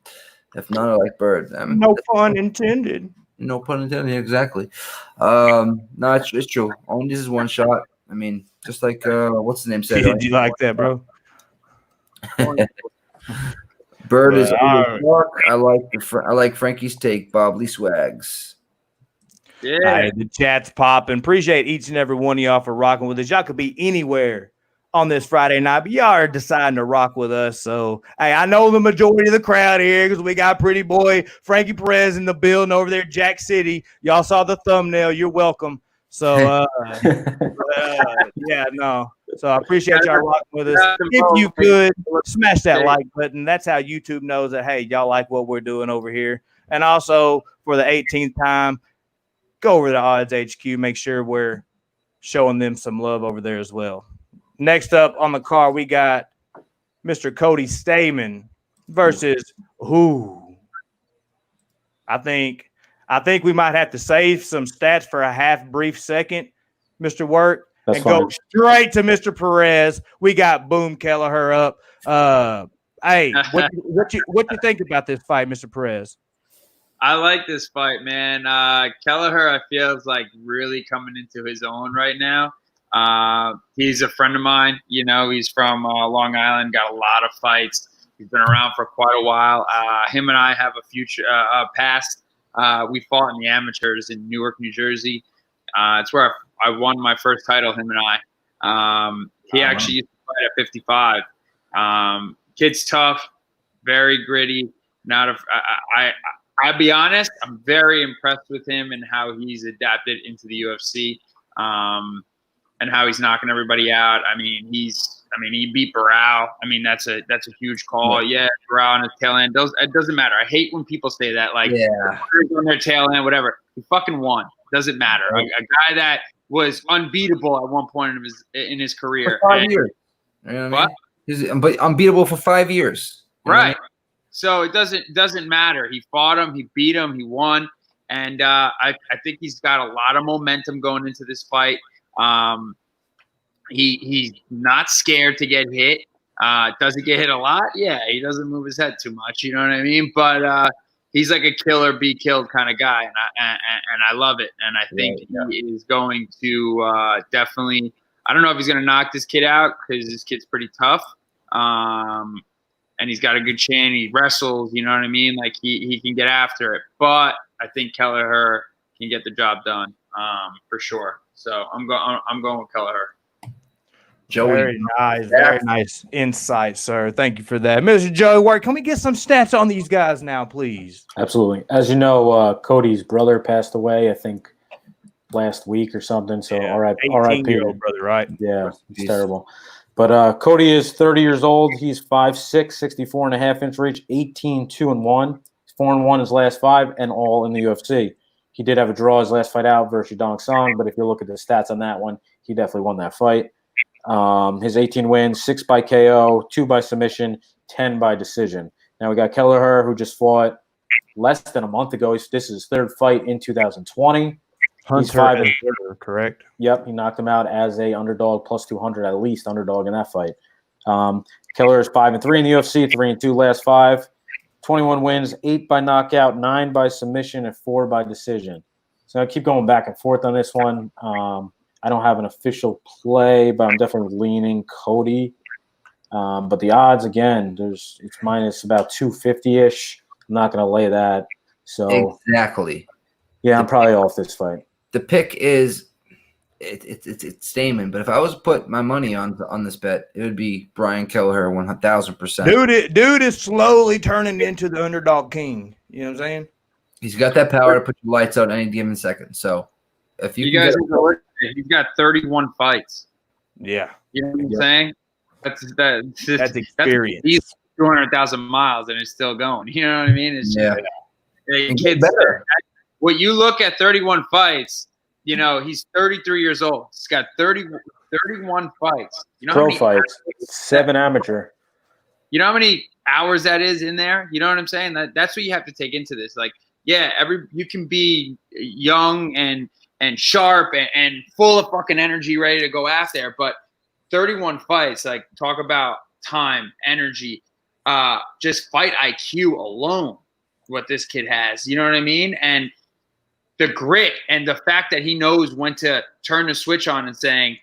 If not, I like Bird. No pun intended. No pun intended. Exactly. No, it's true. Only this is one shot. I mean, just like what's the name said. Did you like that, bro? Bird is dark. I like Frankie's take. Bob Lee Swags. Yeah, right, the chat's popping. Appreciate each and every one of y'all for rocking with us. Y'all could be anywhere on this Friday night, but y'all are deciding to rock with us. So, hey, I know the majority of the crowd here because we got pretty boy Frankie Perez in the building over there, Jack City. Y'all saw the thumbnail. You're welcome. So, yeah, no. So I appreciate y'all rocking with us. If you could, smash that like button. That's how YouTube knows that, hey, y'all like what we're doing over here. And also, for the 18th time, go over to Odds HQ. Make sure we're showing them some love over there as well. Next up on the card, we got Mr. Cody Stamann versus who? I think we might have to save some stats for a half brief second, Mr. Work, and go straight to Mr. Perez. We got Boom Kelleher up. Hey, what you think about this fight, Mr. Perez? I like this fight, man. Kelleher, I feel, is like really coming into his own right now. He's a friend of mine. He's from Long Island, got a lot of fights. He's been around for quite a while. Him and I have a future past. We fought in the amateurs in Newark, New Jersey. It's where I won my first title, him and I. He actually used to fight at 55. Kid's tough, very gritty. I'll be honest, I'm very impressed with him and how he's adapted into the UFC, and how he's knocking everybody out. He beat Barao. That's a huge call. Yeah, Barao on his tail end. It doesn't matter. I hate when people say that, like, on their tail end, whatever. He fucking won. Doesn't matter. A guy that was unbeatable at one point in his career. For 5 years. You know what? He's unbeatable for 5 years. Right. So it doesn't matter. He fought him. He beat him. He won. And I think he's got a lot of momentum going into this fight. He's not scared to get hit. Does he get hit a lot? Yeah, he doesn't move his head too much. You know what I mean? But he's like a killer, be killed kind of guy, and I love it. And I think he is going to definitely. I don't know if he's going to knock this kid out because this kid's pretty tough. And he's got a good chin. He wrestles. You know what I mean? Like he can get after it. But I think Kelleher can get the job done for sure. So I'm going with Kelleher. Joey. Very nice insight, sir. Thank you for that. Mr. Joey Ward, can we get some stats on these guys now, please? Absolutely. As you know, Cody's brother passed away, I think, last week or something. So RIP. 18-year-old brother, right? Yeah, it's terrible. But Cody is 30 years old. He's 5'6", 64.5-inch reach, 18-2-1. 4-1 his last 5, and all in the UFC. He did have a draw his last fight out versus Dong Song, but if you look at the stats on that one, he definitely won that fight. His 18 wins, 6 by KO, 2 by submission, 10 by decision. Now we got Kelleher, who just fought less than a month ago. This is his 3rd fight in 2020. He's 5 and correct. Yep, he knocked him out as a underdog, plus 200 at least underdog in that fight. Kelleher is 5-3 in the UFC, 3-2 last 5. 21 wins, 8 by knockout, 9 by submission, and 4 by decision. So I keep going back and forth on this one. I don't have an official play, but I'm definitely leaning Cody. But the odds, again, it's minus about 250-ish. I'm not going to lay that. So exactly. Yeah, I'm probably off this fight. The pick is it's Stamann, but if I was to put my money on this bet, it would be Brian Kelleher 1,000%. Dude is slowly turning into the underdog king. You know what I'm saying? He's got that power to put your lights out any given second. So if you guys, he's got 31 fights. Yeah, you know what I'm saying? That's experience. He's 200,000 miles and it's still going. You know what I mean? It's just, kids, what you look at 31 fights. You know, he's 33 years old. He's got 31 fights. You know, pro fights, 7 amateur. You know how many hours that is in there? You know what I'm saying? That's what you have to take into this. Like, yeah, you can be young and sharp and full of fucking energy, ready to go after there, but 31 fights, like, talk about time, energy, just fight IQ alone, what this kid has. You know what I mean? And the grit and the fact that he knows when to turn the switch on and saying,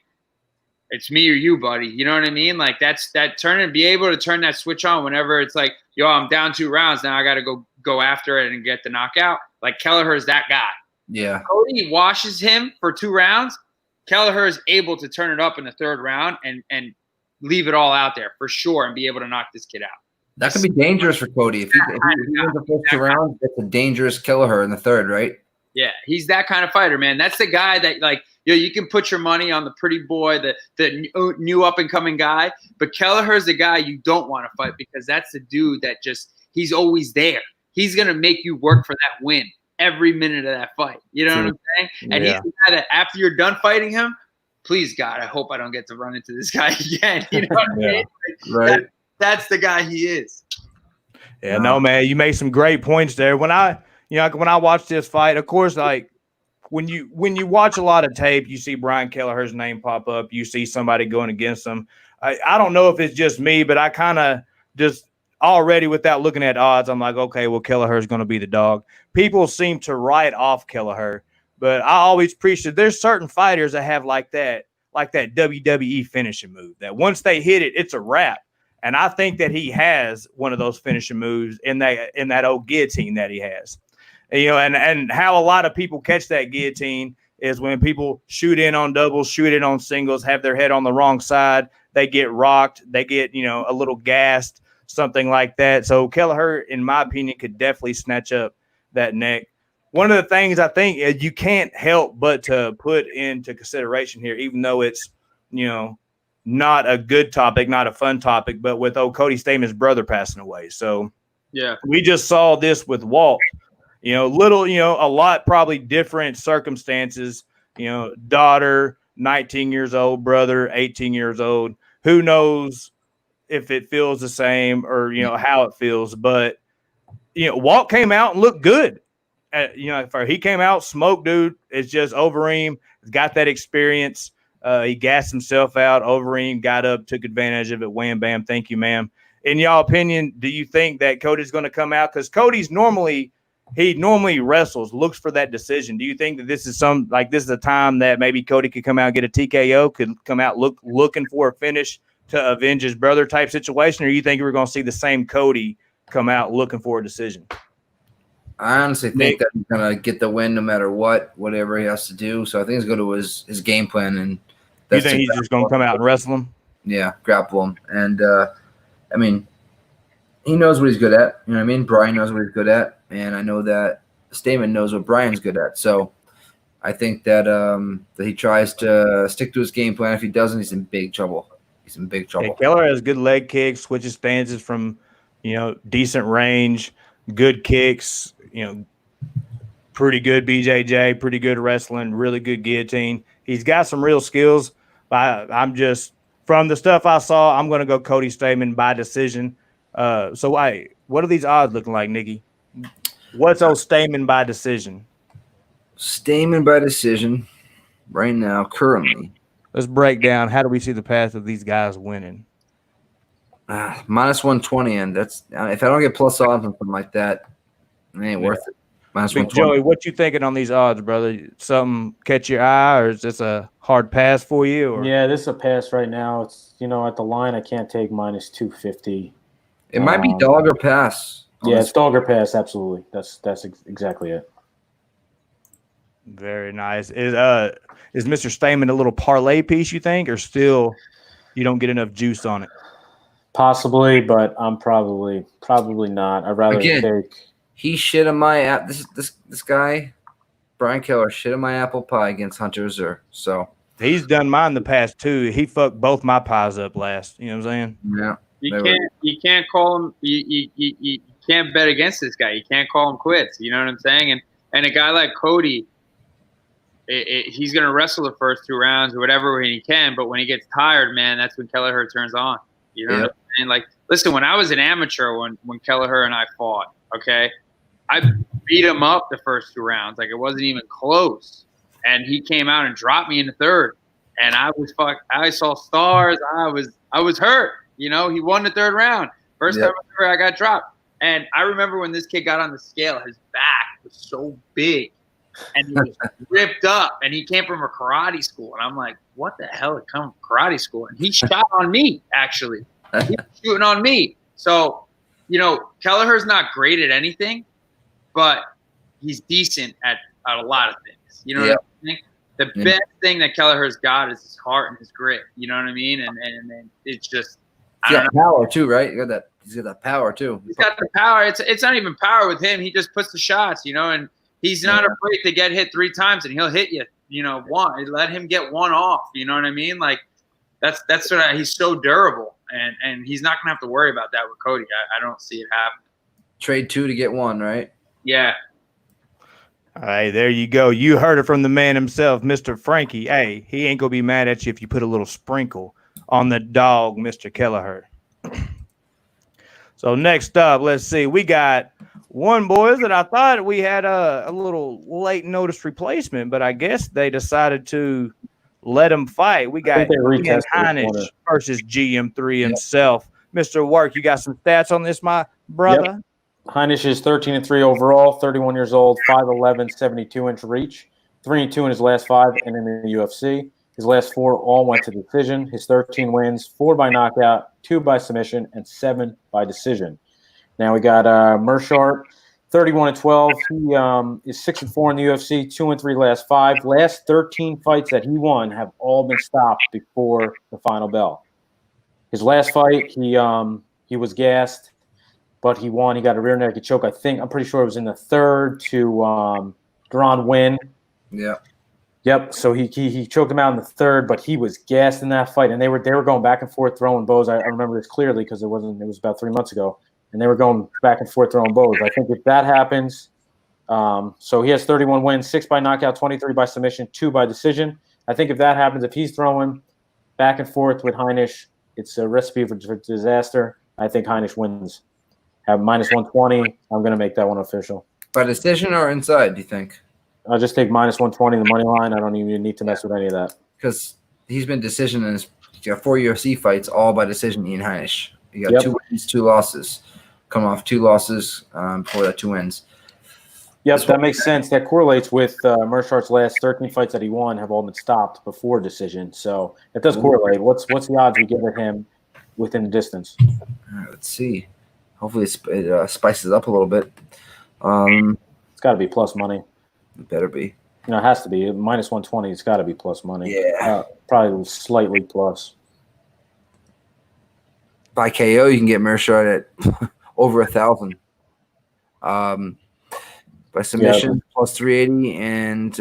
it's me or you, buddy. You know what I mean? Like, that's that be able to turn that switch on whenever it's like, yo, I'm down 2 rounds. Now I got to go after it and get the knockout. Like, Kelleher is that guy. Yeah. Cody washes him for 2 rounds. Kelleher is able to turn it up in the 3rd round and leave it all out there for sure and be able to knock this kid out. That could be dangerous for Cody. If he wins the first 2 rounds, that's a dangerous Kelleher in the 3rd, right? Yeah, he's that kind of fighter, man. That's the guy that, like, you can put your money on the pretty boy, the new up-and-coming guy. But Kelleher's the guy you don't want to fight because that's the dude that he's always there. He's going to make you work for that win every minute of that fight. You know what I'm saying? And he's the guy that after you're done fighting him, please, God, I hope I don't get to run into this guy again. You know what I mean? Right. That's the guy he is. Yeah, no, man, you made some great points there. When I watch this fight, of course, like when you watch a lot of tape, you see Brian Kelleher's name pop up. You see somebody going against him. I don't know if it's just me, but I kind of just already without looking at odds, I'm like, okay, well, Kelleher's going to be the dog. People seem to write off Kelleher, but I always appreciate there's certain fighters that have like that WWE finishing move that once they hit it, it's a wrap. And I think that he has one of those finishing moves in that old guillotine that he has. You know, and how a lot of people catch that guillotine is when people shoot in on doubles, shoot in on singles, have their head on the wrong side. They get rocked. They get, a little gassed, something like that. So Kelleher, in my opinion, could definitely snatch up that neck. One of the things I think is you can't help but to put into consideration here, even though it's, not a good topic, not a fun topic, but with Cody Stamann's brother passing away. So yeah, we just saw this with Walt. A lot probably different circumstances, daughter, 19 years old, brother, 18 years old. Who knows if it feels the same or, how it feels. But, Walt came out and looked good. He came out, smoked, dude. It's just Overeem. He's got that experience. He gassed himself out. Overeem got up, took advantage of it. Wham, bam. Thank you, ma'am. In y'all opinion, do you think that Cody's going to come out? Because Cody's normally wrestles, looks for that decision. Do you think that this is a time that maybe Cody could come out and get a TKO, could come out looking for a finish to avenge his brother type situation? Or you think we're going to see the same Cody come out looking for a decision? I honestly think that he's going to get the win no matter whatever he has to do. So I think he's going to his game plan. And You think he's just going to come out and wrestle him? Yeah, grapple him. And, I mean, he knows what he's good at. You know what I mean? Brian knows what he's good at. And I know that Stamann knows what Brian's good at. So I think that that he tries to stick to his game plan. If he doesn't, he's in big trouble. He's in big trouble. Yeah, Kelleher has good leg kicks, switches stances from, decent range, good kicks, pretty good BJJ, pretty good wrestling, really good guillotine. He's got some real skills. I'm just, from the stuff I saw, I'm going to go Cody Stamann by decision. So what are these odds looking like, Nikki? What's old Stamann by decision? Stamann by decision right now, currently. Let's break down. How do we see the path of these guys winning? Minus 120, and that's if I don't get plus odds on something like that, it ain't worth it. Minus Big 120. Joey, what you thinking on these odds, brother? Something catch your eye, or is this a hard pass for you? Or? Yeah, this is a pass right now. It's at the line I can't take minus 250. It might be dog or pass. Yeah, it's dog or pass. Absolutely, that's exactly it. Very nice. Is Mr. Stamann a little parlay piece, you think, or still you don't get enough juice on it? Possibly, but I'm probably not. I'd rather take. He shit on my app. This guy, Brian Kelleher, shit on my apple pie against Hunter Reserve. So he's done mine in the past too. He fucked both my pies up last. You know what I'm saying? Yeah. You can't call him. You can't bet against this guy. You can't call him quits. You know what I'm saying? And a guy like Cody. He's going to wrestle the first 2 rounds or whatever when he can, but when he gets tired, man, that's when Kelleher turns on. You know what I'm saying? Like, listen, when I was an amateur, when Kelleher and I fought, okay, I beat him up the first 2 rounds. Like, it wasn't even close. And he came out and dropped me in the 3rd. And I saw stars. I was hurt. He won the 3rd round. First time ever I got dropped. And I remember when this kid got on the scale, his back was so big. And he was ripped up, and he came from a karate school. And I'm like, what the hell had come from karate school? And he shot on me, actually. He was shooting on me. So, Kelleher's not great at anything, but he's decent at a lot of things. You know what I mean? The best thing that Kelleher's got is his heart and his grit. You know what I mean? And it's just – he's got power too, right? He's got that power too. He's got the power. It's not even power with him. He just puts the shots, and – he's not afraid to get hit 3 times, and he'll hit you, one. Let him get one off. You know what I mean? Like that's he's so durable, and he's not gonna have to worry about that with Cody. I don't see it happening. Trade 2 to get 1, right? Yeah. All right, there you go. You heard it from the man himself, Mr. Frankie. Hey, he ain't gonna be mad at you if you put a little sprinkle on the dog, Mr. Kelleher. So next up, let's see. We got one, boys, that I thought we had a little late notice replacement, but I guess they decided to let him fight. We got Hainish versus GM3 himself. Mr. Work, you got some stats on this, my brother? Yep. Hainish is 13-3 overall, 31 years old, 5'11", 72-inch reach, 3-2 in his last 5 and in the UFC. His last 4 all went to decision. His 13 wins, 4 by knockout, 2 by submission, and 7 by decision. Now we got Mershart, 31-12. He is 6-4 in the UFC, 2-3 last 5. Last 13 fights that he won have all been stopped before the final bell. His last fight, he was gassed, but he won. He got a rear naked choke. I'm pretty sure it was in the 3rd to Duran win. Yeah. Yep. So he choked him out in the 3rd, but he was gassed in that fight, and they were going back and forth throwing bows. I remember this clearly because it was about 3 months ago, and they were going back and forth throwing bows. I think if that happens, so he has 31 wins, 6 by knockout, 23 by submission, 2 by decision. I think if that happens, if he's throwing back and forth with Hainish, it's a recipe for disaster. I think Hainish wins. Have minus 120. I'm going to make that one official. By decision or inside, do you think? I'll just take minus 120 the money line. I don't even need to mess with any of that. Because he's been decision in his 4 UFC fights, all by decision, Ian Hainish. You got 2 wins, 2 losses. Come off 2 losses before that 2 wins. Yep, that makes sense. That correlates with Mershart's last 13 fights that he won have all been stopped before decision. So it does correlate. What's the odds we get at him within the distance? All right, let's see. Hopefully it spices up a little bit. It's got to be plus money. It better be. No, it has to be minus 120. It's got to be plus money. Yeah. Probably slightly plus. By KO, you can get Mershard at over 1,000. By submission, plus 380, and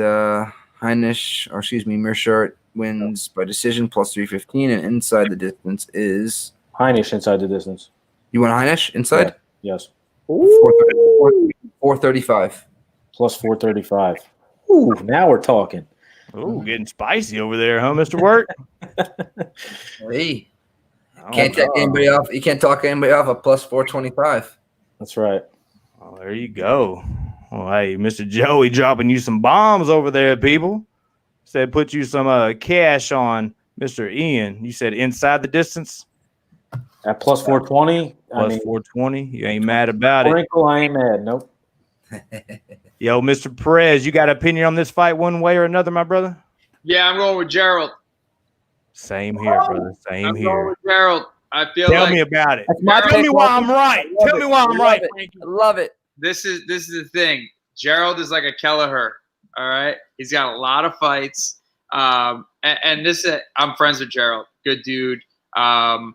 Hainish, or excuse me, Mershard wins by decision, plus 315, and inside the distance is Hainish inside the distance. You want Hainish inside? Yeah. Yes. 435. Plus 435. Ooh, now we're talking. Ooh, getting spicy over there, huh, Mr. Work? Hey. Can't take anybody off. You can't talk anybody off a plus 425. That's right. Oh, there you go. Well, hey, Mr. Joey dropping you some bombs over there, people. Said put you some cash on Mr. Ian. You said inside the distance? At plus 420. Plus 420. You ain't mad about it. I ain't mad. Nope. Yo, Mr. Perez, you got an opinion on this fight one way or another, my brother? Yeah, I'm going with Gerald. Same here, brother. Same I'm here. going with Gerald. I feel Tell like me about it. my Tell me why I'm right. Tell me why I'm right. I love it. this is the thing. Gerald is like a Kelleher. All right, he's got a lot of fights. And this I'm friends with Gerald. Good dude. I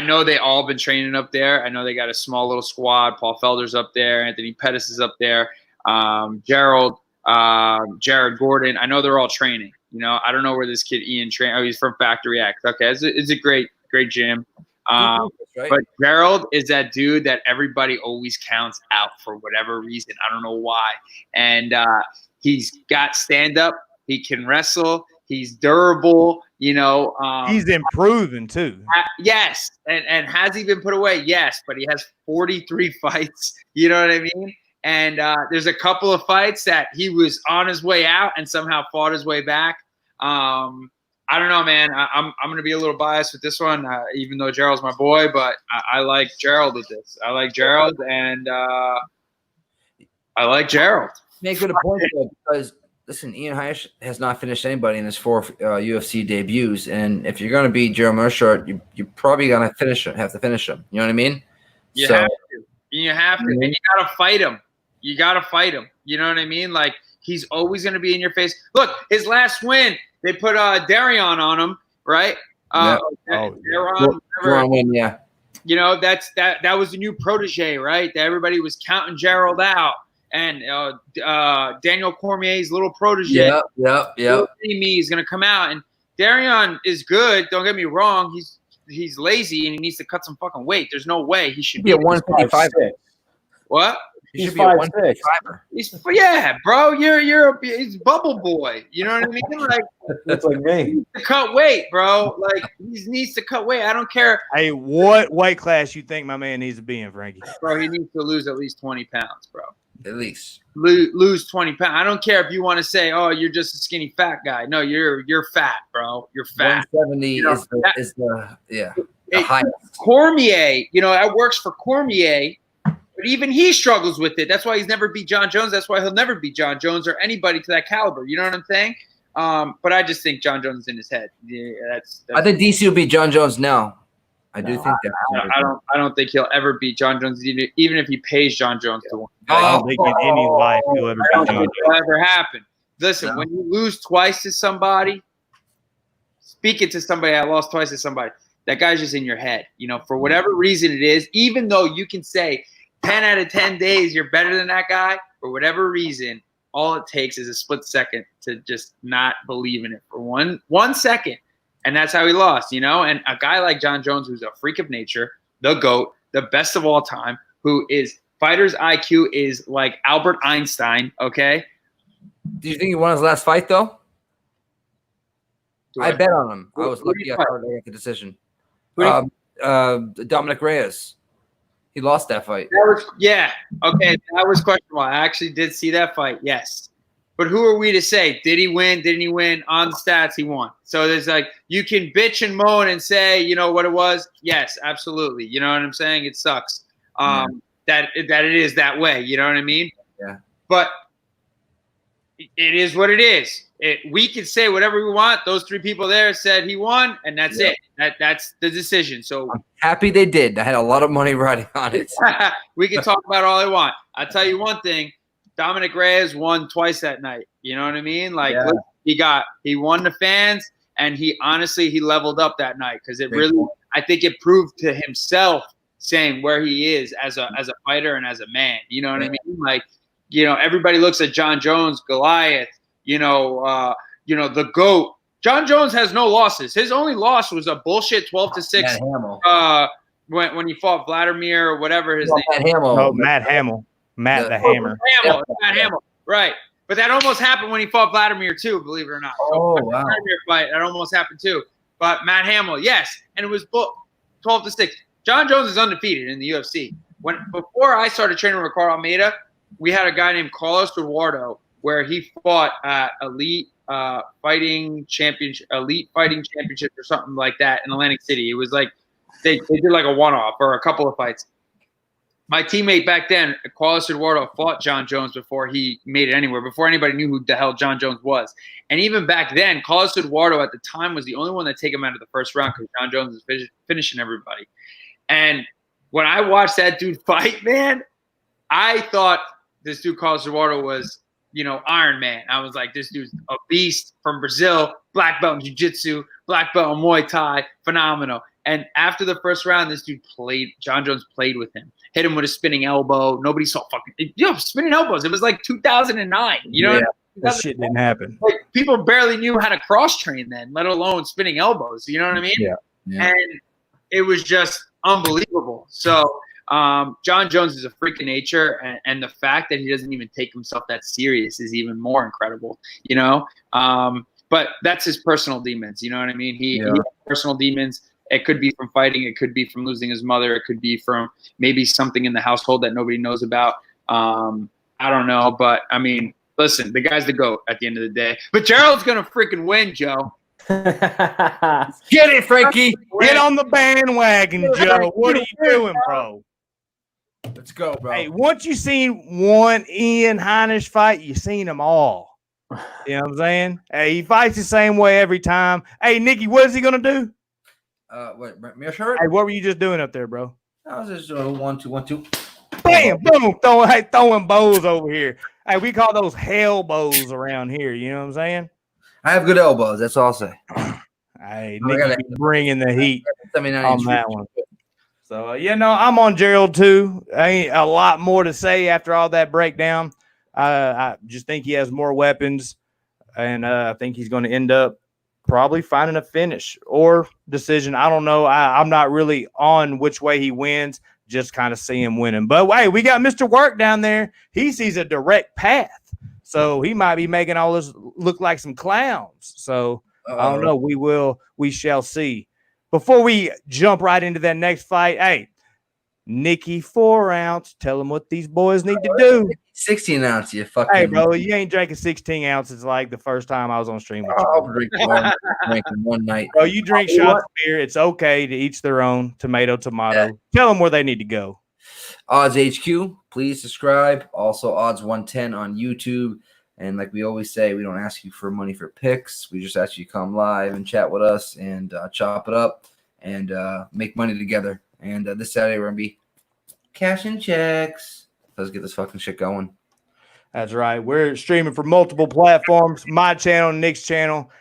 know they all been training up there. I know they got a small little squad. Paul Felder's up there. Anthony Pettis is up there. Gerald, Jared Gordon. I know they're all training. You know, I don't know where this kid Ian trained. Oh, he's from Factory X. Okay, it's a great gym. But Gerald is that dude that everybody always counts out for whatever reason. I don't know why. And he's got stand-up. He can wrestle. He's durable. You know, he's improving too. Yes, and has he been put away? Yes, but he has 43 fights. You know what I mean? And there's a couple of fights that he was on his way out and somehow fought his way back. I don't know, man. I'm going to be a little biased with this one, even though Gerald's my boy. But I like Gerald with this. I like Gerald, and I like Gerald. Make good a point though, because listen, Ian Hainish has not finished anybody in his 4 UFC debuts, and if you're going to beat Gerald Mershard, you're probably going to have to finish him. You know what I mean? You have to. You have to, and you got to fight him. You got to fight him. You know what I mean? Like, he's always going to be in your face. Look, his last win, they put Darion on him, right? Darion win, yeah. You know, that was the new protege, right? That everybody was counting Gerald out. And Daniel Cormier's little protege. Yep. Me is going to come out. And Darion is good. Don't get me wrong. He's lazy and he needs to cut some fucking weight. There's no way he should be a 155. What? He should be a 155. Yeah, bro. He's bubble boy. You know what I mean? Like, that's like me. He needs to cut weight, bro. Like, he needs to cut weight. I don't care. Hey, what weight class you think my man needs to be in, Frankie? Bro, he needs to lose at least 20 pounds, bro. At least lose 20 pounds. I don't care if you want to say, "Oh, you're just a skinny fat guy." No, you're fat, bro. You're fat. 170 is the highest. Cormier, you know, that works for Cormier, but even he struggles with it. That's why he's never beat John Jones. That's why he'll never beat John Jones or anybody to that caliber. You know what I'm saying? But I just think John Jones is in his head. Yeah, that's I think DC will beat John Jones now. I do think that. I don't think he'll ever beat John Jones, even if he pays John Jones to win. I don't think in any life he'll ever beat John Jones. It'll ever happen. Listen, when you lose twice to somebody, speaking to somebody that lost twice to somebody, that guy's just in your head. You know, for whatever reason it is, even though you can say 10 out of 10 days you're better than that guy, for whatever reason, all it takes is a split second to just not believe in it for one second. And that's how he lost, you know? And a guy like John Jones, who's a freak of nature, the GOAT, the best of all time, who is fighter's IQ is like Albert Einstein, okay? Do you think he won his last fight, though? I bet on him. I was lucky I got the decision. Dominic Reyes. He lost that fight. Okay, that was questionable. I actually did see that fight, yes. But who are we to say? Did he win? Didn't he win? On the stats, he won. So there's like, you can bitch and moan and say, you know what it was? Yes, absolutely. You know what I'm saying? It sucks that it is that way. You know what I mean? Yeah. But it is what it is. We can say whatever we want. Those 3 people there said he won, and that's it. That's the decision. So I'm happy they did. I had a lot of money riding on it. We can talk about all I want. I'll tell you one thing. Dominic Reyes won twice that night. You know what I mean? Like he won the fans, and he leveled up that night because I think it proved to himself saying where he is as a fighter and as a man. You know what I mean? Like, everybody looks at John Jones, Goliath, the GOAT. John Jones has no losses. His only loss was a bullshit 12-6 when he fought Vladimir or whatever his name. Matt Hamill. Matt the Hammer. Matt Hamill. Right. But that almost happened when he fought Vladimir too, believe it or not. Wow. Vladimir fight, that almost happened too. But Matt Hamill, yes. And it was 12-6. John Jones is undefeated in the UFC. Before I started training with Ricardo Almeida, we had a guy named Carlos Eduardo where he fought at Elite Fighting Championship or something like that in Atlantic City. It was like they did like a one-off or a couple of fights. My teammate back then, Carlos Eduardo, fought John Jones before he made it anywhere, before anybody knew who the hell John Jones was. And even back then, Carlos Eduardo at the time was the only one that take him out of the first round because John Jones was finishing everybody. And when I watched that dude fight, man, I thought this dude Carlos Eduardo was, Iron Man. I was like, this dude's a beast from Brazil, black belt in jiu-jitsu, black belt in Muay Thai, phenomenal. And after the first round, this dude John Jones played with him, hit him with a spinning elbow. Nobody saw spinning elbows. It was like 2009. That shit didn't happen. Like, people barely knew how to cross train then, let alone spinning elbows. You know what I mean? Yeah. And it was just unbelievable. So John Jones is a freak of nature, and the fact that he doesn't even take himself that serious is even more incredible. But that's his personal demons. You know what I mean? He has personal demons. It could be from fighting. It could be from losing his mother. It could be from maybe something in the household that nobody knows about. I don't know. But, I mean, listen, the guy's the GOAT at the end of the day. But Gerald's going to freaking win, Joe. Get it, Frankie. Get on the bandwagon, Joe. What are you doing, bro? Let's go, bro. Hey, once you seen one Ian Hainish fight, you seen them all. You know what I'm saying? Hey, he fights the same way every time. Hey, Nikki, what is he going to do? Mirror shirt? Hey, what were you just doing up there, bro? I was just doing 1, 2, 1, 2. Bam, boom, throwing bows over here. Hey, we call those hell bows around here. You know what I'm saying? I have good elbows. That's all I'll say. Hey, Nikki bringing the heat on that one. So, I'm on Gerald too. Ain't a lot more to say after all that breakdown. I just think he has more weapons, and I think he's going to end up probably finding a finish or decision. I don't know. I'm not really on which way he wins, just kind of see him winning. But, hey, we got Mr. Work down there. He sees a direct path. So he might be making all this look like some clowns. So I don't know. We shall see. Before we jump right into that next fight, hey, Nikki 4 ounce. Tell them what these boys need to do. 16 ounce, you fucking. Hey, bro, you ain't drinking 16 ounces like the first time I was on stream with you. I'll drink one night. Bro, you drink shots of beer. It's okay to each their own. Tomato. Yeah. Tell them where they need to go. Odds HQ, please subscribe. Also, Odds 110 on YouTube. And like we always say, we don't ask you for money for picks. We just ask you to come live and chat with us and chop it up and make money together. And this Saturday, we're going to be cashing checks. Let's get this fucking shit going. That's right. We're streaming for multiple platforms, my channel, Nick's channel.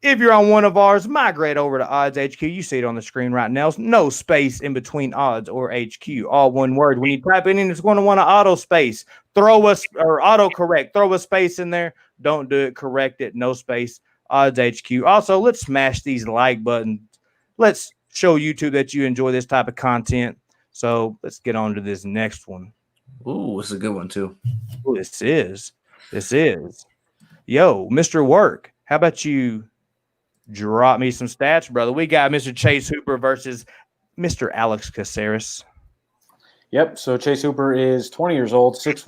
If you're on one of ours, migrate over to Odds HQ. You see it on the screen right now. No space in between Odds or HQ. All one word. When you type it in, it's going to want to auto space. Auto correct. Throw a space in there. Don't do it. Correct it. No space. Odds HQ. Also, let's smash these like buttons. Let's show YouTube that you enjoy this type of content. So let's get on to this next one. Ooh, it's a good one too. Ooh, this is. Yo, Mr. Work, how about you drop me some stats, brother? We got Mr. Chase Hooper versus Mr. Alex Caceres. Yep, so Chase Hooper is 20 years old, 6'1",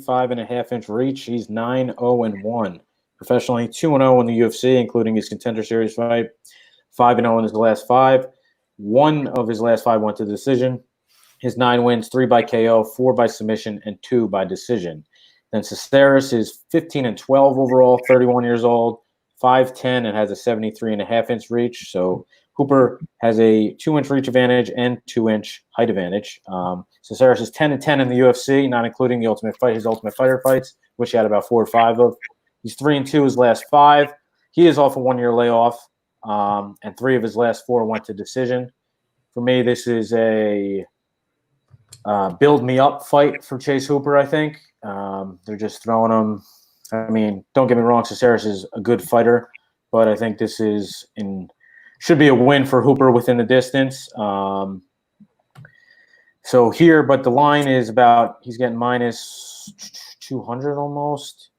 75.5-inch reach. He's 9-0-1. Professionally, 2-0 in the UFC, including his Contender Series fight. 5-0 in his last 5. 1 of his last 5 went to decision. His 9 wins, 3 by KO, 4 by submission, and 2 by decision. Then Caceres is 15-12 overall, 31 years old, 5'10", and has a 73.5-inch reach. So Hooper has a 2-inch reach advantage and 2-inch height advantage. Caceres is 10-10 in the UFC, not including his Ultimate Fighter fights, which he had about 4 or 5 of. He's 3-2 his last 5. He is off a 1-year layoff, and 3 of his last 4 went to decision. For me, this is a build me up fight for Chase Hooper, I think. They're just throwing him. I mean, don't get me wrong, Caceres is a good fighter, but I think this should be a win for Hooper within the distance. So here, but the line is he's getting minus 200 almost.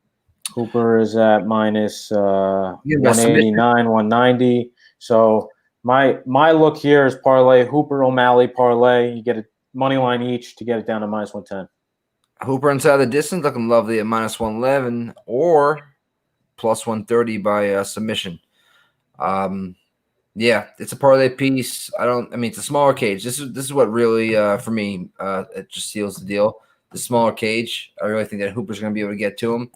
Hooper is at minus 189, 190. So my look here is parlay Hooper O'Malley parlay. You get a money line each to get it down to minus 110. Hooper inside the distance looking lovely at minus 111 or plus 130 by submission. Yeah, it's a parlay piece. It's a smaller cage. This is what really for me it just seals the deal. The smaller cage, I really think that Hooper's going to be able to get to him.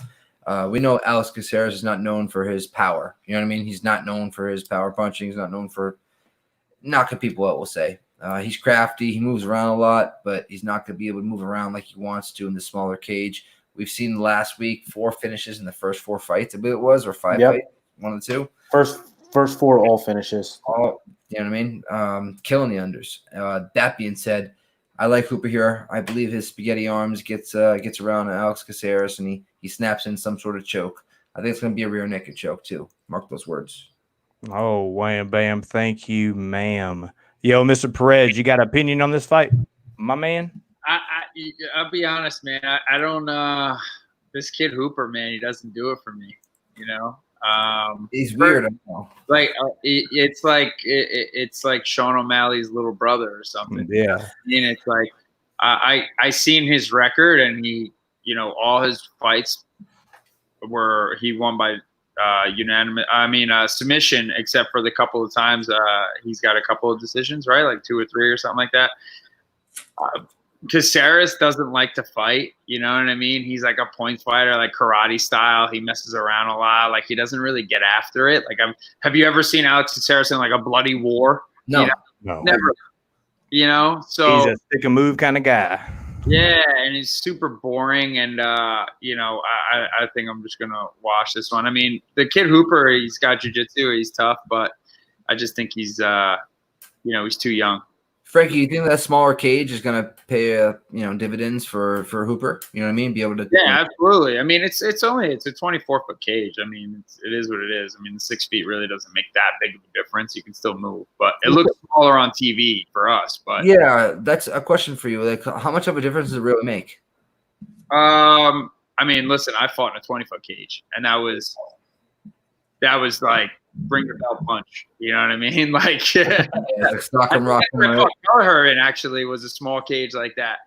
We know Alex Caceres is not known for his power. You know what I mean? He's not known for his power punching. He's not known for knocking people out, we'll say. He's crafty. He moves around a lot, but he's not going to be able to move around like he wants to in the smaller cage. We've seen last week 4 finishes in the first 4 fights, I believe it was, or 5 fights, 1 of the 2. First 4 all finishes. You know what I mean? Killing the unders. That being said, I like Hooper here. I believe his spaghetti arms gets around Alex Caceres and he snaps in some sort of choke. I think it's going to be a rear naked choke too. Mark those words. Oh, wham, bam. Thank you, ma'am. Yo, Mr. Perez, you got an opinion on this fight, my man? I'll be honest, man. I don't. This kid Hooper, man, he doesn't do it for me. You know. He's weird. Like it's like Sean O'Malley's little brother or something. Yeah. And it's like I seen his record, and he, you know, all his fights he won by unanimous. Submission, except for the couple of times he's got a couple of decisions, right? Like 2 or 3 or something like that. Caceres doesn't like to fight, you know what I mean? He's like a points fighter, like karate style. He messes around a lot. Like he doesn't really get after it. Like have you ever seen Alex Caceres in like a bloody war? No, you know? No, never. You know, so he's a stick and move kind of guy. Yeah, and he's super boring. And you know, I think I'm just gonna watch this one. I mean, the kid Hooper, he's got jiu-jitsu, he's tough, but I just think he's he's too young. Frankie, you think that smaller cage is going to pay dividends for Hooper? You know what I mean? Be able to absolutely. I mean, it's a 24-foot cage. I mean, it is what it is. I mean, the 6 feet really doesn't make that big of a difference. You can still move, but it looks smaller on TV for us. But yeah, that's a question for you. Like, how much of a difference does it really make? I mean, listen, I fought in a 20-foot cage, and that was like bring your bell punch. You know what I mean? Like, yeah, like stock and rock. Kelleher actually was a small cage like that.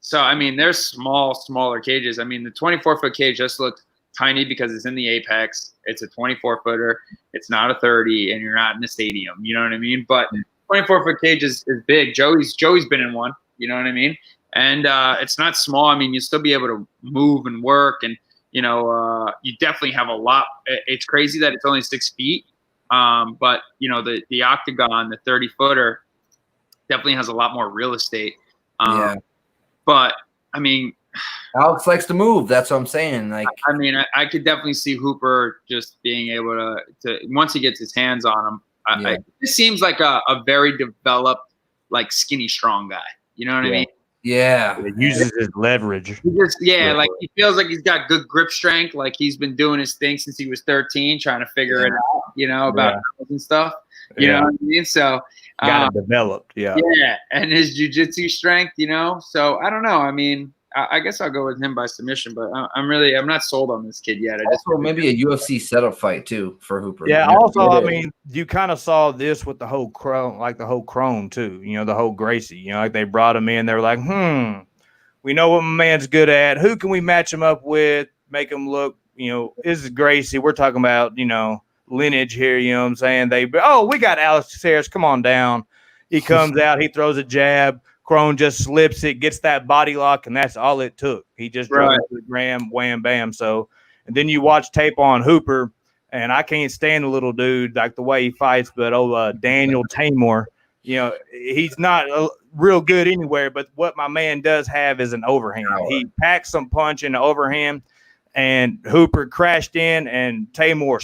So I mean, there's smaller cages. I mean, the 24-foot cage just looks tiny because it's in the apex. It's a 24-footer. It's not a 30, and you're not in a stadium. You know what I mean? But 24-foot cage is big. Joey's been in one. You know what I mean? And it's not small. I mean, you'll still be able to move and work, and you know, you definitely have a lot. It's crazy that it's only 6 feet, but you know, the octagon, the 30-footer, definitely has a lot more real estate. Yeah. But I mean, Alex likes to move. That's what I'm saying. Like, I mean, I could definitely see Hooper just being able to once he gets his hands on him. It seems like a very developed, like skinny, strong guy. You know what I mean? Yeah. It uses his leverage. Like he feels like he's got good grip strength. Like he's been doing his thing since he was 13, trying to figure it out, you know, about and stuff. You know what I mean? So got it developed. Yeah. Yeah. And his jiu-jitsu strength, you know. So I don't know. I mean, I guess I'll go with him by submission, but I'm not sold on this kid yet. Maybe a UFC setup fight too for Hooper. Yeah. Also, I mean, you kind of saw this with the whole Crone too. You know, the whole Gracie. You know, like they brought him in. They were like, we know what my man's good at. Who can we match him up with? Make him look. You know, this is Gracie. We're talking about lineage here. You know what I'm saying? We got Alex Caceres. Come on down. He comes out. He throws a jab. Crone just slips it, gets that body lock, and that's all it took. He just drove to the gram, wham, bam. So, and then you watch tape on Hooper. and I can't stand the little dude like the way he fights. But Daniel Tamor, he's not real good anywhere. But what my man does have is an overhand. He packs some punch in the overhand, and Hooper crashed in, and Tamor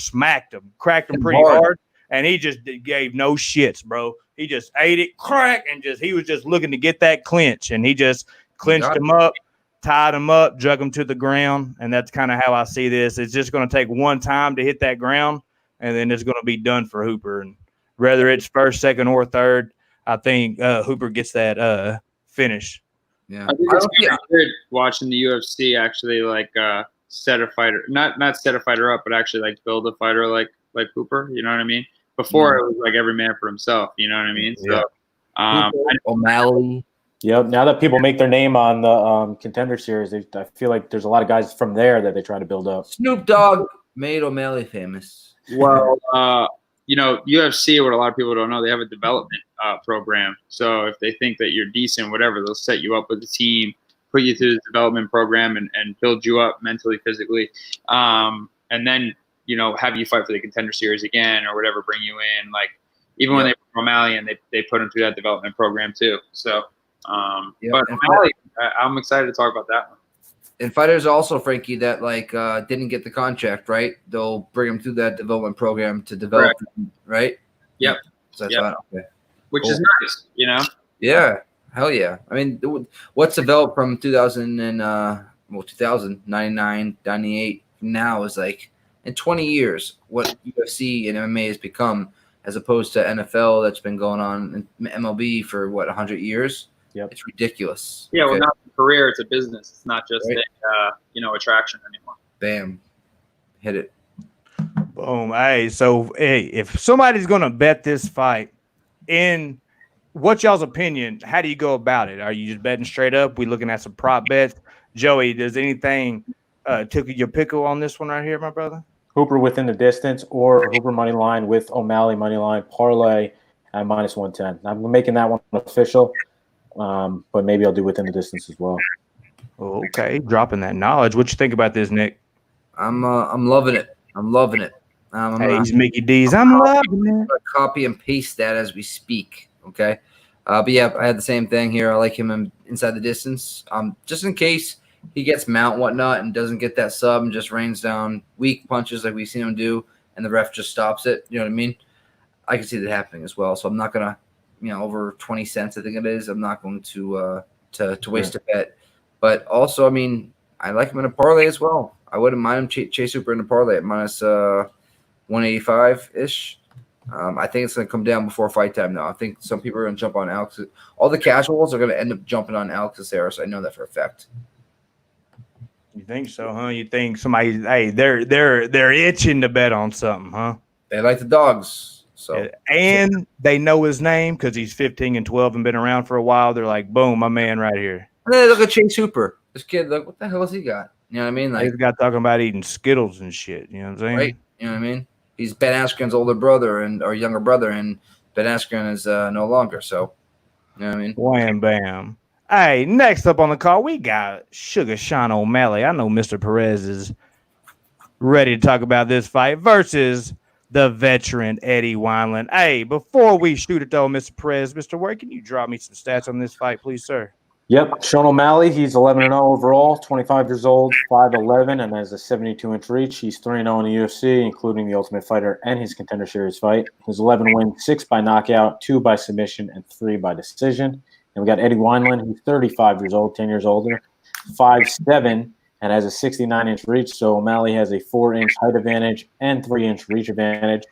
cracked him pretty hard, and he just gave no shits, bro. He just ate it, crack, and he was just looking to get that clinch, and he just clinched him up, tied him up, drug him to the ground, and that's kind of how I see this. It's just going to take one time to hit that ground, and then it's going to be done for Hooper. And whether it's first, second, or third, I think Hooper gets that finish. Yeah, I think it's good watching the UFC actually set a fighter, not set a fighter up, but actually build a fighter like Hooper. You know what I mean? Before it was every man for himself. You know what I mean? Yeah. So O'Malley. Yep. Now that people make their name on the Contender Series, I feel like there's a lot of guys from there that they try to build up. Snoop Dogg made O'Malley famous. Well, UFC, what a lot of people don't know, they have a development program. So if they think that you're decent, whatever, they'll set you up with a team, put you through the development program, and build you up mentally, physically, and then have you fight for the Contender Series again or whatever, bring you in. Even when they put O'Malley in, they put him through that development program too. So, but O'Malley, I'm excited to talk about that one. And fighters also, Frankie, that didn't get the contract, right? They'll bring them through that development program to develop them, right? Yep. So that's fine. Okay. Which is nice, Yeah. Hell yeah. I mean, what's developed from 2099, 98 now is in 20 years, what UFC and MMA has become, as opposed to NFL that's been going on in MLB for 100 years. Yep. It's ridiculous. Yeah, well, not a career; it's a business. It's not just attraction anymore. Bam, hit it. Boom. Hey, if somebody's gonna bet this fight, in what's y'all's opinion? How do you go about it? Are you just betting straight up? We looking at some prop bets. Joey, does anything took your pickle on this one right here, my brother? Hooper within the distance or Hooper money line with O'Malley money line parlay at -110. I'm making that one official, but maybe I'll do within the distance as well. Okay, dropping that knowledge. What you think about this, Nick? I'm loving it. I'm loving it. He's Mickey D's. I'm loving it. Copy and paste that as we speak. Okay, but yeah, I had the same thing here. I like him inside the distance. Just in case he gets mount and whatnot and doesn't get that sub and just rains down weak punches like we've seen him do, and the ref just stops it. You know what I mean? I can see that happening as well. So I'm not gonna, over 20 cents, I think it is. I'm not going to waste a bet. But also, I mean, I like him in a parlay as well. I wouldn't mind him Chase Hooper in a parlay at -185 ish. I think it's going to come down before fight time now. I think some people are going to jump on Alex. All the casuals are going to end up jumping on Alex Caceres. I know that for a fact. You think so, huh? You think somebody? Hey, they're itching to bet on something, huh? They like the dogs, so and they know his name because he's 15-12 and been around for a while. They're like, boom, my man right here. And then look at Chase Hooper. This kid, look, what the hell has he got? You know what I mean? He's got talking about eating Skittles and shit. You know what I'm saying? Right. You know what I mean? He's Ben Askren's older brother or younger brother, and Ben Askren is no longer. So, you know what I mean? Wham bam. Hey, next up on the call, we got Sugar Sean O'Malley. I know Mr. Perez is ready to talk about this fight versus the veteran Eddie Wineland. Hey, before we shoot it though, Mr. Perez, Mr. Ward, can you drop me some stats on this fight, please, sir? Yep, Sean O'Malley, he's 11-0 overall, 25 years old, 5'11", and has a 72-inch reach. He's 3-0 in the UFC, including the Ultimate Fighter and his Contender Series fight. His 11 wins, 6 by knockout, 2 by submission, and 3 by decision. And we got Eddie Wineland, who's 35 years old, 10 years older, 5'7", and has a 69-inch reach. So O'Malley has a 4-inch height advantage and 3-inch reach advantage.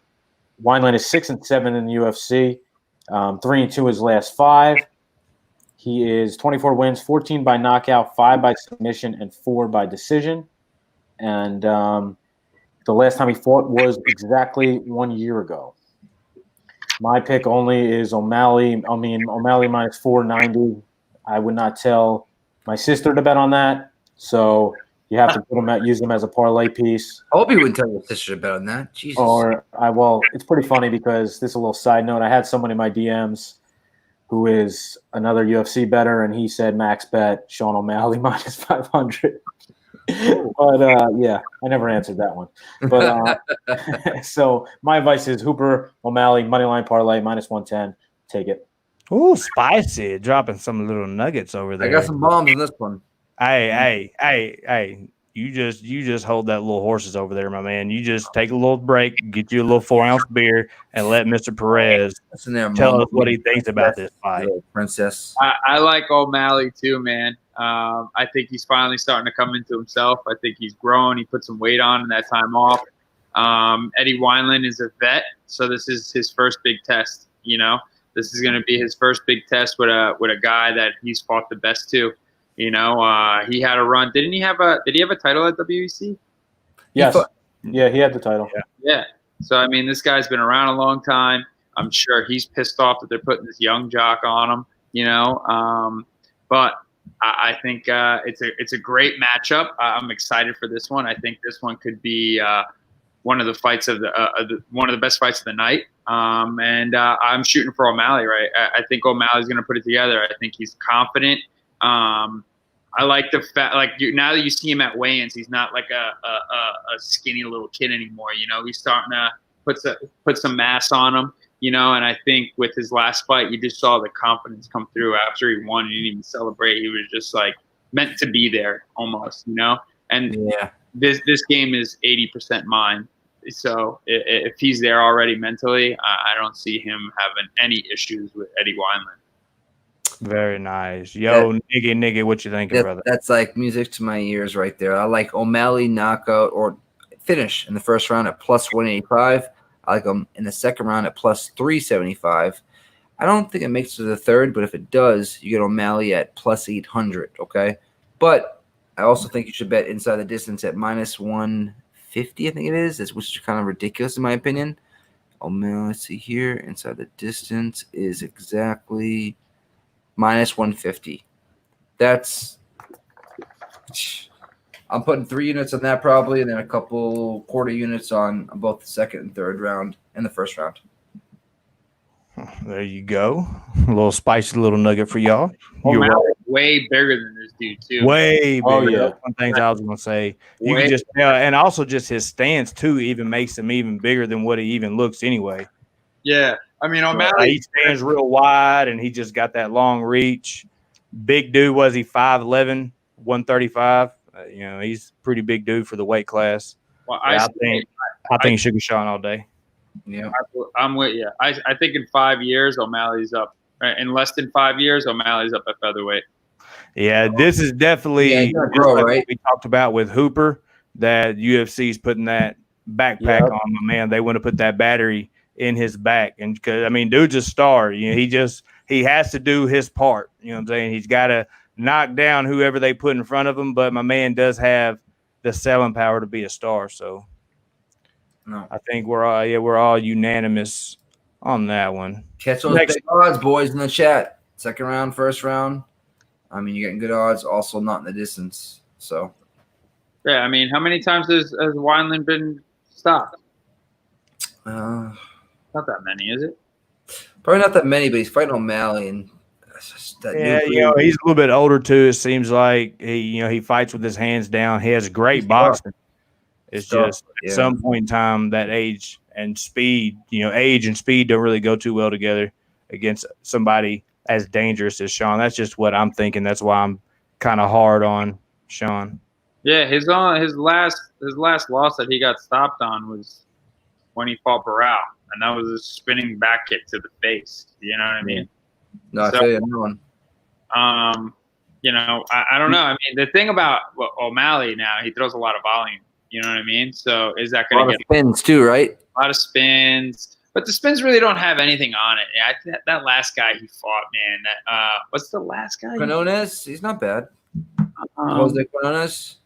Wineland is 6-7 in the UFC, 3-2 his last 5. He is 24 wins, 14 by knockout, 5 by submission, and 4 by decision. And the last time he fought was exactly 1 year ago. My pick only is O'Malley. O'Malley minus 490. I would not tell my sister to bet on that. So you have to use him as a parlay piece. I hope you wouldn't tell your sister to bet on that. Jesus. It's pretty funny because this is a little side note. I had someone in my DMs who is another UFC bettor, and he said max bet Sean O'Malley minus 500. But yeah, I never answered that one. But so my advice is Hooper, O'Malley, moneyline parlay -110. Take it. Ooh, spicy. Dropping some little nuggets over there. I got some bombs in this one. Hey. You just hold that little horses over there, my man. You just take a little break, get you a little 4-ounce beer, and let Mr. Perez That's in there, tell Mom. us what he thinks about this fight. Princess. I like O'Malley too, man. I think he's finally starting to come into himself. I think he's grown. He put some weight on in that time off. Eddie Wineland is a vet, so this is his first big test. You know, this is going to be his first big test with a guy that he's fought the best to. You know, he had a run. Did he have a title at WEC? Yes. Yeah, he had the title. Yeah. So I mean, this guy's been around a long time. I'm sure he's pissed off that they're putting this young jock on him. You know, but I think it's a great matchup. I'm excited for this one. I think this one could be one of the fights of one of the best fights of the night. And I'm shooting for O'Malley. Right. I think O'Malley's going to put it together. I think he's confident. I like the fact, now that you see him at weigh-ins, he's not like a skinny little kid anymore. You know, he's starting to put some mass on him. You know, and I think with his last fight, you just saw the confidence come through after he won. He didn't even celebrate. He was just like meant to be there almost. You know, and this game is 80% mine. So if he's there already mentally, I don't see him having any issues with Eddie Wineland. Very nice. Yo, nigga, what you thinking, brother? That's like music to my ears right there. I like O'Malley knockout or finish in the first round at +185. I like him in the second round at +375. I don't think it makes it to the third, but if it does, you get O'Malley at +800, okay? But I also think you should bet inside the distance at -150, I think it is, which is kind of ridiculous in my opinion. O'Malley, let's see here. Inside the distance is exactly -150. That's I'm putting 3 units on that probably, and then a couple quarter units on both the second and third round and the first round. There you go. A little spicy little nugget for y'all. You're way bigger than this dude too. Way bigger. Oh, yeah. That's one thing I was gonna say. You can just tell, and also just his stance too even makes him even bigger than what he even looks anyway. Yeah. I mean, O'Malley, he stands real wide, and he just got that long reach. Big dude, was he 5'11", 135? You know, he's a pretty big dude for the weight class. Well, I think Sugar Sean all day. Yeah, I'm with you. I think in 5 years, O'Malley's up. In less than 5 years, O'Malley's up at featherweight. Yeah, this is definitely right? we talked about with Hooper, that UFC's putting that backpack on my man. They want to put that battery in his back, and because I mean, dude's a star. You know, he has to do his part. You know what I'm saying? He's got to knock down whoever they put in front of him. But my man does have the selling power to be a star. So I think we're all unanimous on that one. Catch those big odds, boys, in the chat. Second round, first round. I mean, you're getting good odds. Also, not in the distance. So yeah, I mean, how many times has Wineland been stopped? Not that many, is it? Probably not that many, but he's fighting O'Malley, and that's just that. Yeah, you know, he's a little bit older too. It seems like he fights with his hands down. He has great boxing. It's just at some point in time that age and speed don't really go too well together against somebody as dangerous as Sean. That's just what I'm thinking. That's why I'm kind of hard on Sean. Yeah, his last loss that he got stopped on was when he fought Barral, and that was a spinning back kick to the face. You know what I mean? No, I tell you, no one. You know, I don't know. I mean, the thing about O'Malley now, he throws a lot of volume. You know what I mean? So is that going to get spins too, right? A lot of spins, but the spins really don't have anything on it. Yeah, I think that last guy he fought, man. What's the last guy? Quinones, he's not bad. Jose Quinones.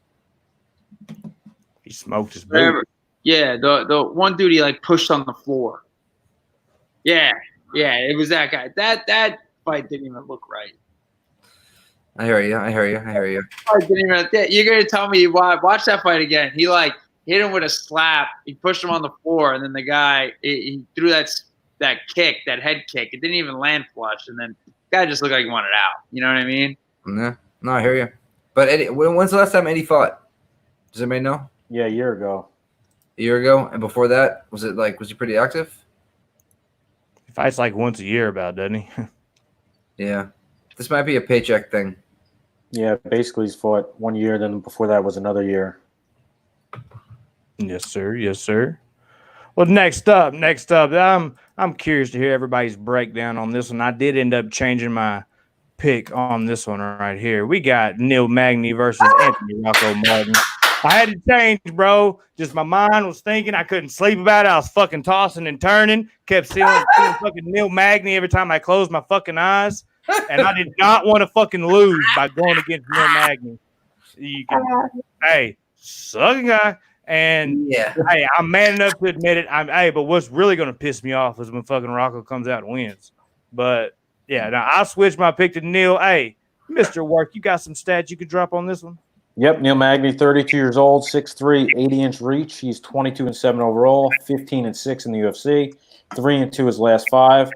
He smoked his boot. Yeah, the one dude he like pushed on the floor. Yeah, it was that guy. That fight didn't even look right. I hear you. You're gonna tell me watch that fight again. He like hit him with a slap. He pushed him on the floor, and then the guy he threw that kick, that head kick. It didn't even land flush, and then the guy just looked like he wanted out. You know what I mean? Yeah. No, I hear you. But Eddie, when's the last time Eddie fought? Does anybody know? Yeah, a year ago. A year ago, and before that, was he pretty active? He fights like once a year, about doesn't he? Yeah, this might be a paycheck thing. Yeah, basically he's fought 1 year, then before that was another year. Yes, sir. Yes, sir. Well, next up, I'm curious to hear everybody's breakdown on this one. I did end up changing my pick on this one right here. We got Neil Magny versus Anthony Rocco Martin. I had to change, bro. Just my mind was thinking. I couldn't sleep about it. I was fucking tossing and turning. Kept seeing fucking Neil Magny every time I closed my fucking eyes. And I did not want to fucking lose by going against Neil Magny. You can, hey, suck guy. And Yeah, hey, I'm man enough to admit it. But what's really going to piss me off is when fucking Rocco comes out and wins. But yeah, now I switched my pick to Neil. Hey, Mr. Work, you got some stats you could drop on this one? Yep, Neil Magny, 32 years old, 6'3", 80-inch reach. He's 22-7 overall, 15-6 in the UFC, 3-2 his last 5.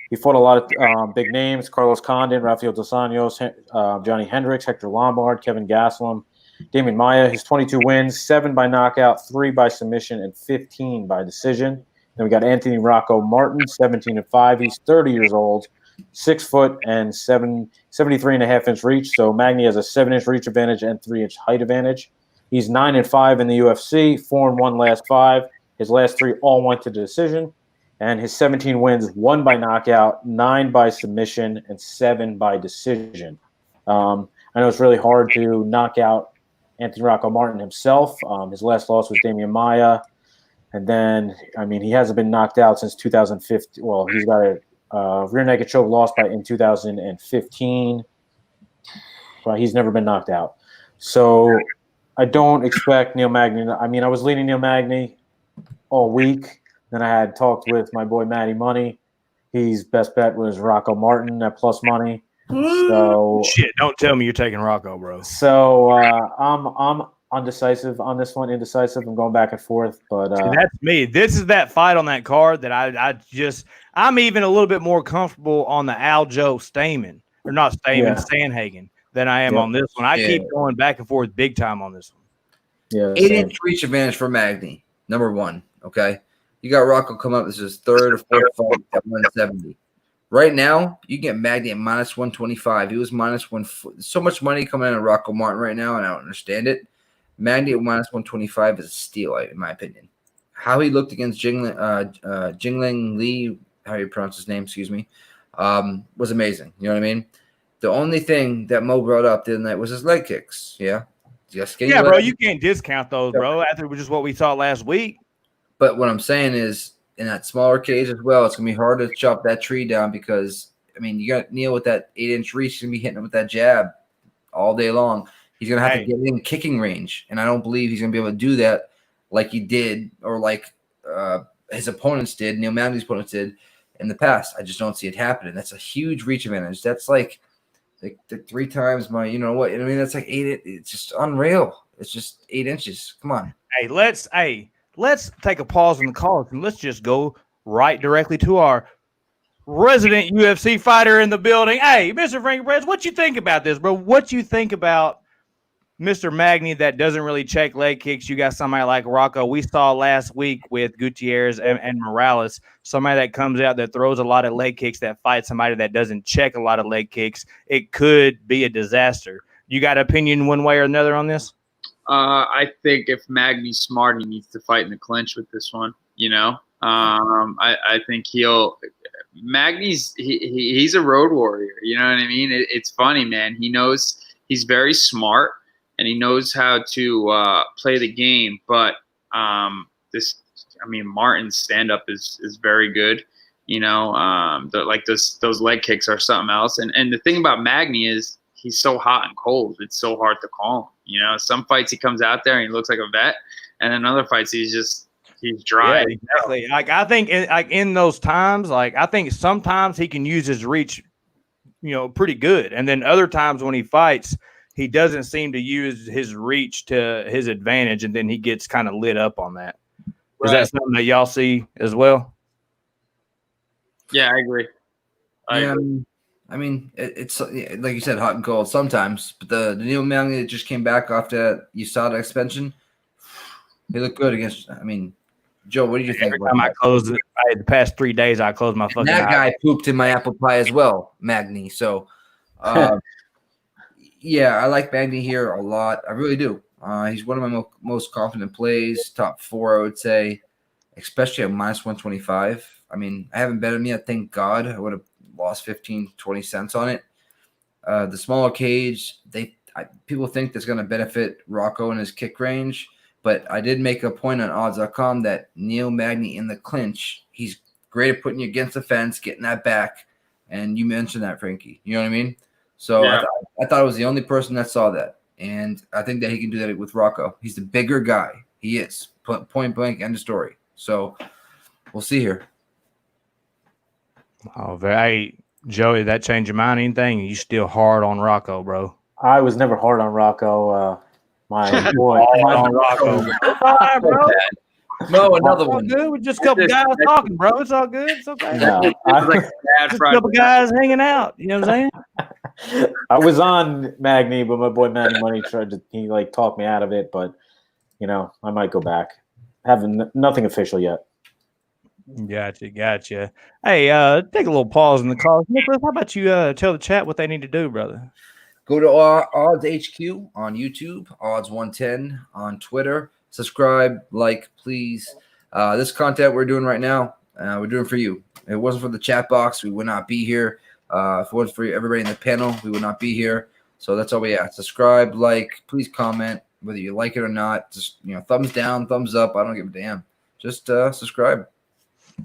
He fought a lot of big names: Carlos Condon, Rafael Dos Anjos, Johnny Hendricks, Hector Lombard, Kevin Gastelum, Damian Maia. His 22 wins, 7 by knockout, 3 by submission, and 15 by decision. Then we got Anthony Rocco Martin, 17-5. He's 30 years old, 6 foot and 73.5-inch reach. So Magny has a 7-inch reach advantage and 3-inch height advantage. He's 9-5 in the UFC, 4-1 last 5. His last 3 all went to decision. And his 17 wins, 1 by knockout, 9 by submission, and 7 by decision. I know it's really hard to knock out Anthony Rocco Martin himself. His last loss was Damian Maia. And then, I mean, he hasn't been knocked out since 2015. Well, he's got a rear naked choke loss in 2015. But he's never been knocked out. So I don't expect Neil Magny. I mean, I was leading Neil Magny all week. Then I had talked with my boy Matty Money. His best bet was Rocco Martin at plus money. So shit, don't tell me you're taking Rocco, bro. So I'm undecisive on this one. Indecisive. I'm going back and forth, but see, that's me. This is that fight on that card that I'm even a little bit more comfortable on the Aljo Stamann or not Stamann, Sandhagen than I am on this one. I keep going back and forth big time on this one. Yeah, 8-inch reach advantage for Magny, number 1. Okay. You got Rocco come up. This is his 3rd or 4th fight at 170. Right now, you get Magny at minus 125. He was minus 1. So much money coming in on Rocco Martin right now, and I don't understand it. Magny at minus 125 is a steal, in my opinion. How he looked against Jingling Lee, how you pronounce his name, excuse me, was amazing. You know what I mean? The only thing that Mo brought up the other night was his leg kicks. Yeah. Bro, you can't discount those, bro. After just what we saw last week. But what I'm saying is, in that smaller cage as well, it's going to be hard to chop that tree down because, I mean, you got Neil with that 8-inch reach. He's going to be hitting him with that jab all day long. He's going to have to get in kicking range, and I don't believe he's going to be able to do that like he did or like his opponents did, Neil Magny's opponents did in the past. I just don't see it happening. That's a huge reach advantage. That's like 3 times my, you know what? I mean, that's like 8. It's just unreal. It's just 8 inches. Come on. Let's take a pause on the call and let's just go right directly to our resident UFC fighter in the building. Hey, Mr. Frank Perez, what you think about this, bro? What you think about Mr. Magny that doesn't really check leg kicks? You got somebody like Rocco. We saw last week with Gutierrez and Morales, somebody that comes out that throws a lot of leg kicks that fights somebody that doesn't check a lot of leg kicks. It could be a disaster. You got an opinion one way or another on this? I think if Magny's smart, he needs to fight in the clinch with this one. You know, I think Magny's he's a road warrior. You know what I mean? It's funny, man. He knows he's very smart and he knows how to play the game. But Martin's stand up is very good. You know, those leg kicks are something else. And the thing about Magny is he's so hot and cold. It's so hard to call him. You know, some fights he comes out there and he looks like a vet, and in other fights he's dry. Yeah, exactly. Like I think in those times, I think sometimes he can use his reach, you know, pretty good, and then other times when he fights, he doesn't seem to use his reach to his advantage, and then he gets kind of lit up on that. Is that something that y'all see as well? Yeah, I agree. I mean, it's like you said, hot and cold sometimes. But the Neil Magny that just came back after that USADA suspension, he looked good against. I mean, Joe, what did you think? Every time I closed it, the past 3 days, I closed my fucking that eyes. guy pooped in my apple pie as well, Magny. So, yeah, I like Magny here a lot. I really do. He's one of my most confident plays, top 4, I would say, especially at minus 125. I mean, I haven't bet him yet, thank God. I would have lost 15, 20 cents on it. The smaller cage, people think that's going to benefit Rocco in his kick range, but I did make a point on odds.com that Neil Magny in the clinch, he's great at putting you against the fence, getting that back, and you mentioned that, Frankie. You know what I mean? So Yeah. I thought I was the only person that saw that, and I think that he can do that with Rocco. He's the bigger guy. He is. Point blank, end of story. So we'll see here. Oh, very Joey, that change your mind? Anything? You still hard on Rocco, bro? I was never hard on Rocco. My boy, On Rocco. All right, bro. No, another It's all one. good. We're just a couple guys talking, bro. It's all good. It's okay. No, It was like I, a bad Just a Friday couple guys hanging out. You know what I'm saying? I was on Magny, but my boy Magny Money he talked me out of it. But I might go back. Haven't nothing official yet. Gotcha. Hey, take a little pause in the call. Nicholas, how about you tell the chat what they need to do, brother? Go to Odds HQ on YouTube, Odds 110 on Twitter. Subscribe, like, please. This content we're doing right now, we're doing for you. If it wasn't for the chat box, we would not be here. If it wasn't for everybody in the panel, we would not be here. So that's all we ask. Subscribe, like, please comment, whether you like it or not. Just thumbs down, thumbs up. I don't give a damn. Just subscribe.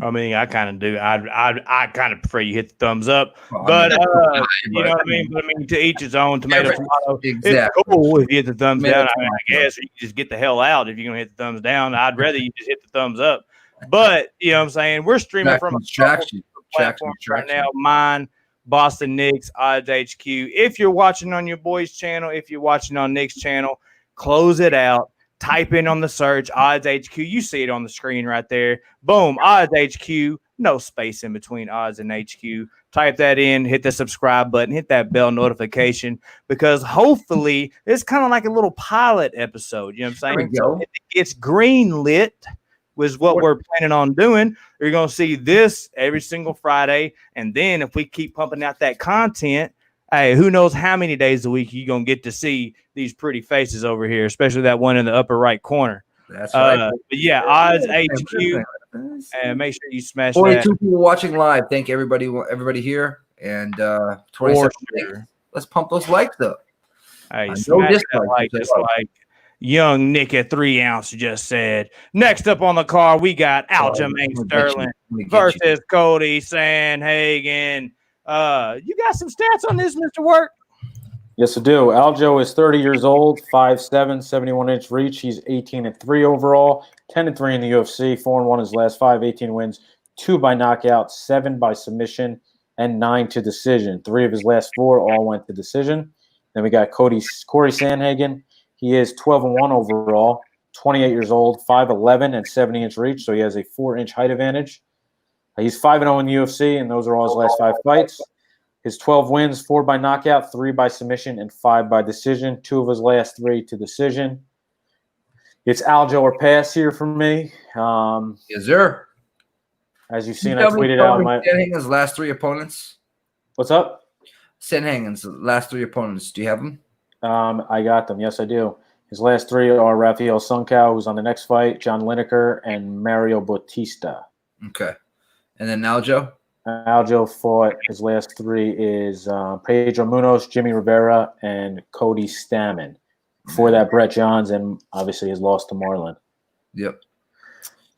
I mean, I kind of do. I kind of prefer you hit the thumbs up, Well, but I mean, you know what I mean. But I mean, to each his own. Tomato, Yeah, tomato. exactly. It's cool if you hit the thumbs Tomato, down. I guess or you just get the hell out if you're gonna hit the thumbs down. I'd rather you just hit the thumbs up. But you know what I'm saying. We're streaming from a Traction. platform right now. Mine, Boston Knicks, Odds HQ. If you're watching on your boy's channel, if you're watching on Nick's channel, close it out. Type in on the search Odds HQ. You see it on the screen right there. Boom, Odds HQ. No space in between Odds and HQ. Type that in, hit the subscribe button, hit that bell notification, because hopefully it's kind of like a little pilot episode. You know what I'm saying? So if it gets green lit, was what we're planning on doing. You're going to see this every single Friday. And then if we keep pumping out that content, hey, who knows how many days a week you're going to get to see these pretty faces over here, especially that one in the upper right corner. That's right. But yeah, Odds HQ. And make sure you smash 42 that. people watching live. Thank everybody here. And 27 sure. Let's pump those likes up. Hey, no smash that dislikes, like just like young Nick at 3 ounce just said. Next up on the card, we got Aljamain Sterling versus Cody Sandhagen. You got some stats on this, Mr. Work? Yes, I do. Aljo is 30 years old, 5'7", 71-inch reach. He's 18-3 overall, 10-3 in the UFC, 4-1 his last 5, 18 wins, 2 by knockout, 7 by submission, and 9 to decision. 3 of his last 4 all went to decision. Then we got Corey Sandhagen. He is 12-1 overall, 28 years old, 5'11", and 70-inch reach, so he has a 4-inch height advantage. He's 5-0 in the UFC, and those are all his last 5 fights. His 12 wins, 4 by knockout, 3 by submission, and 5 by decision. 2 of his last 3 to decision. It's Aljo or pass here for me. Yes, sir. As you've seen, I tweeted out Sandhagen's last 3 opponents. What's up? Sandhagen's last 3 opponents. Do you have them? I got them. Yes, I do. His last 3 are Rafael Assuncao, who's on the next fight, John Lineker, and Mario Bautista. Okay. And then Aljo? Aljo fought his last 3 is Pedro Munoz, Jimmy Rivera, and Cody Stamann. Before that, Brett Johns, and obviously his loss to Marlon. Yep.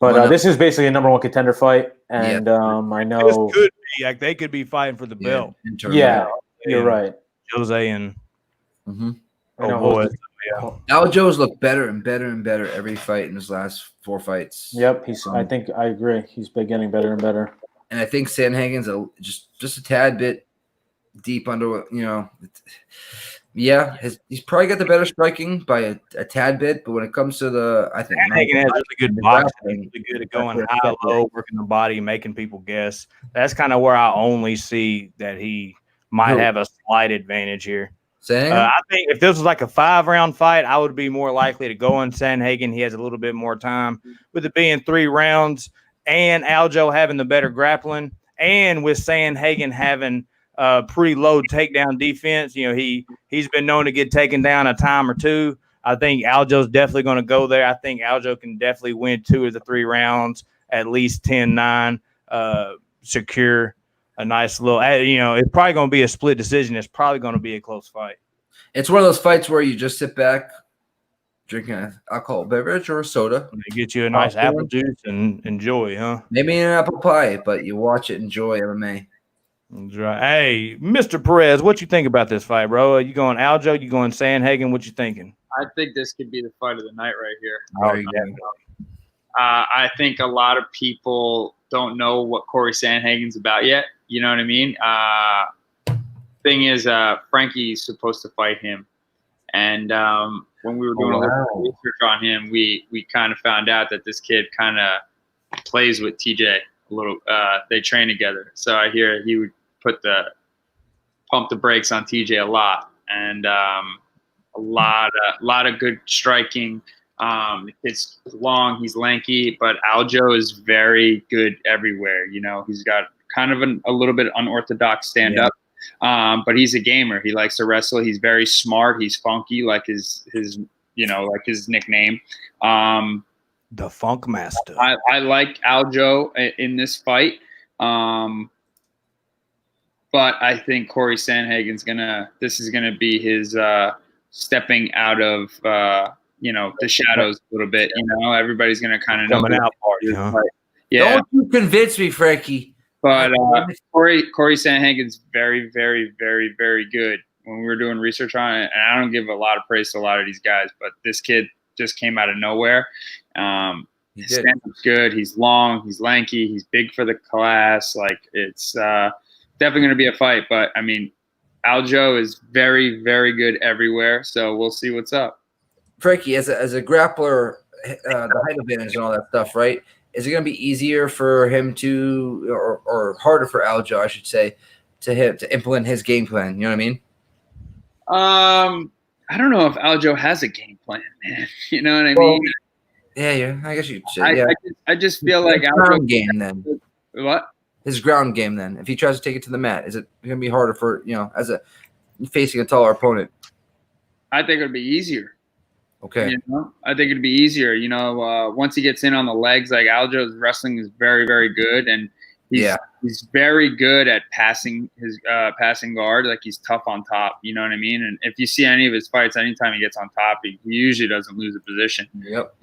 But this is basically a number 1 contender fight, and I know this could be like they could be fighting for the belt. Yeah, you're right. Jose and boy. Aljo's looked better and better and better every fight in his last 4 fights. Yep, I think I agree. He's been getting better and better. And I think Sandhagen's just a tad bit deep under, he's probably got the better striking by a tad bit, but when it comes to I think Sandhagen has really good boxing, really good at going high, low, working the body, making people guess. That's kind of where I only see that he might have a slight advantage here. Sandhagen? I think if this was like a 5-round fight, I would be more likely to go on Sandhagen. He has a little bit more time. With it being 3 rounds and Aljo having the better grappling, and with Sandhagen having pretty low takedown defense, he's been known to get taken down a time or two. I think Aljo's definitely going to go there. I think Aljo can definitely win 2 of the 3 rounds, at least 10-9, secure a nice little, it's probably going to be a split decision. It's probably going to be a close fight. It's one of those fights where you just sit back, drinking an alcohol beverage or a soda. They get you a nice apple juice and enjoy, huh? Maybe an apple pie, but you watch it, enjoy MMA. That's right. Hey, Mr. Perez, what you think about this fight, bro? Are you going Aljo? You going Sandhagen? What you thinking? I think this could be the fight of the night right here. Oh, yeah. I think a lot of people don't know what Corey Sandhagen's about yet. You know what I mean? Thing is, Frankie's supposed to fight him. And when we were doing a little research on him, we kind of found out that this kid kind of plays with TJ a little. They train together. So I hear he would pump the brakes on TJ a lot. And a lot of good striking. The kid's long, he's lanky, but Aljo is very good everywhere. He's got kind of a little bit unorthodox stand-up, but he's a gamer. He likes to wrestle. He's very smart. He's funky, like his nickname. The Funk Master. I like Aljo in this fight, but I think Corey Sandhagen's this is gonna be his stepping out of the shadows a little bit. Everybody's gonna kind of know coming out party, huh? Yeah. Don't you convince me, Frankie. But Corey Sandhagen's very, very, very, very good. When we were doing research on it, and I don't give a lot of praise to a lot of these guys, but this kid just came out of nowhere. His stand-up's good. He's long. He's lanky. He's big for the class. Like, it's definitely going to be a fight. But, I mean, Aljo is very, very good everywhere. So we'll see what's up. Frankie, as a grappler, the height advantage and all that stuff, right? Is it going to be easier for him to, or harder for Aljo, I should say, to implement his game plan? You know what I mean? I don't know if Aljo has a game plan, man. You know what I mean? Yeah. I guess you should. Yeah. I just feel like Aljo game then. What? His ground game then. If he tries to take it to the mat, is it going to be harder for as facing a taller opponent? I think it'd be easier. Okay. I think it'd be easier. Once he gets in on the legs, like Aljo's wrestling is very, very good, and he's very good at passing his passing guard. Like, he's tough on top. You know what I mean? And if you see any of his fights, anytime he gets on top, he usually doesn't lose a position. Yep.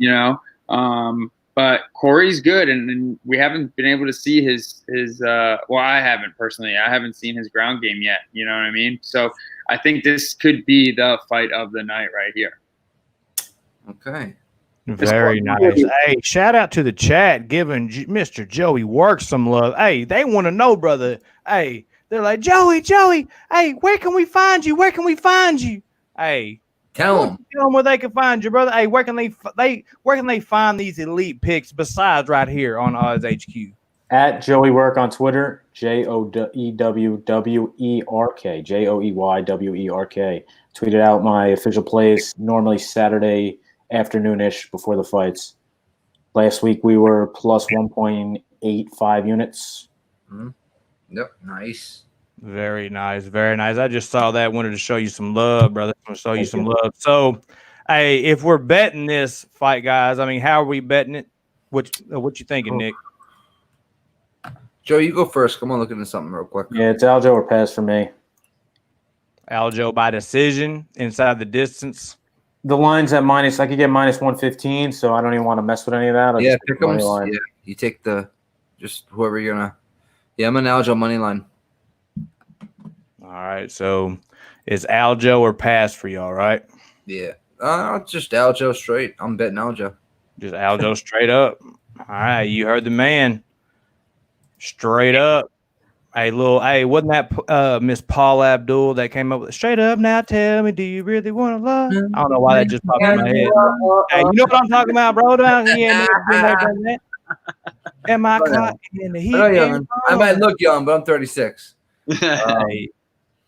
But Corey's good, and we haven't been able to see his. Well, I haven't personally. I haven't seen his ground game yet. You know what I mean? So I think this could be the fight of the night right here. Okay. Very nice. Hey, shout out to the chat giving Mr. Joey Works some love. Hey, they want to know, brother. Hey, they're like, Joey, hey, where can we find you? Where can we find you? Hey, tell them where they can find you, brother. Hey, where can they find these elite picks besides right here on Odds HQ? At Joey Work on Twitter, JOEWWERK, JOEYWERK. Tweeted out my official plays, normally Saturday afternoonish before the fights. Last week we were plus 1.85 units. Yep, nice. Very nice, very nice. I just saw that. Wanted to show you some love, brother. I want to show you some love. So, hey, if we're betting this fight, guys, I mean, how are we betting it? What you thinking, Nick? Joe, you go first. Come on, look into something real quick. Yeah, it's Aljo or Perez for me. Aljo by decision inside the distance. The line's at minus. I could get minus 115, so I don't even want to mess with any of that. Yeah, pick them. Yeah, you take just whoever you're gonna. Yeah, I'm an Aljo money line. All right, so it's Aljo or pass for y'all, right? Yeah, just Aljo straight. I'm betting Aljo. Just Aljo straight up. All right, you heard the man. Straight up. Hey, wasn't that Miss Paul Abdul that came up with straight up? Now tell me, do you really want to love? I don't know why that just popped in my head. Hey, you know what I'm talking about, bro? Am I caught in the heat? I might look young, but I'm 36. Hey,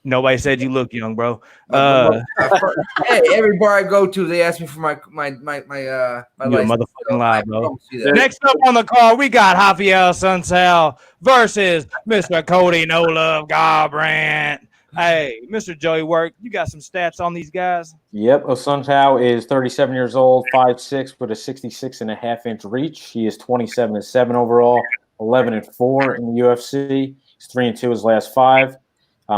Nobody said you look young, bro. Hey, every bar I go to, they ask me for my You a license. motherfucking lie, bro. don't see that. Next up on the card, we got Rafael Assuncao versus Mr. Cody No Love Garbrandt. Hey, Mr. Joey Work, you got some stats on these guys? Yep, Assuncao is 37 years old, 5'6", with a 66.5-inch reach. He is 27-7 overall, 11-4 in the UFC. He's 3-2 his last 5.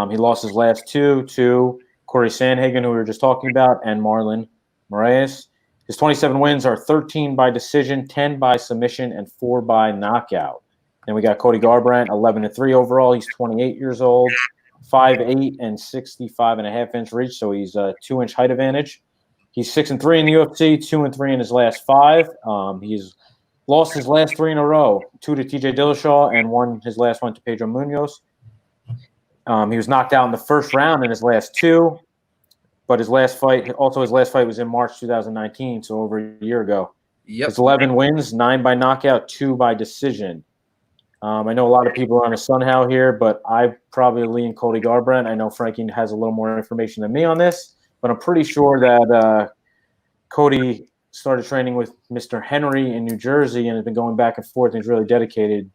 He lost his last 2 to Corey Sandhagen, who we were just talking about, and Marlon Moraes. His 27 wins are 13 by decision, 10 by submission, and 4 by knockout. Then we got Cody Garbrandt, 11-3 overall. He's 28 years old, 5'8" and 65.5-inch reach, so he's a 2-inch height advantage. He's 6-3 in the UFC, 2-3 in his last 5. He's lost his last 3 in a row, 2 to TJ Dillashaw and his last one to Pedro Munoz. He was knocked out in the first round in his last 2, but his last fight was in March 2019, so over a year ago. Yep. His 11 wins, 9 by knockout, 2 by decision. I know a lot of people are on Assuncao here, but I probably lean Cody Garbrandt. I know Frankie has a little more information than me on this, but I'm pretty sure that Cody started training with Mr. Henry in New Jersey and has been going back and forth and is really dedicated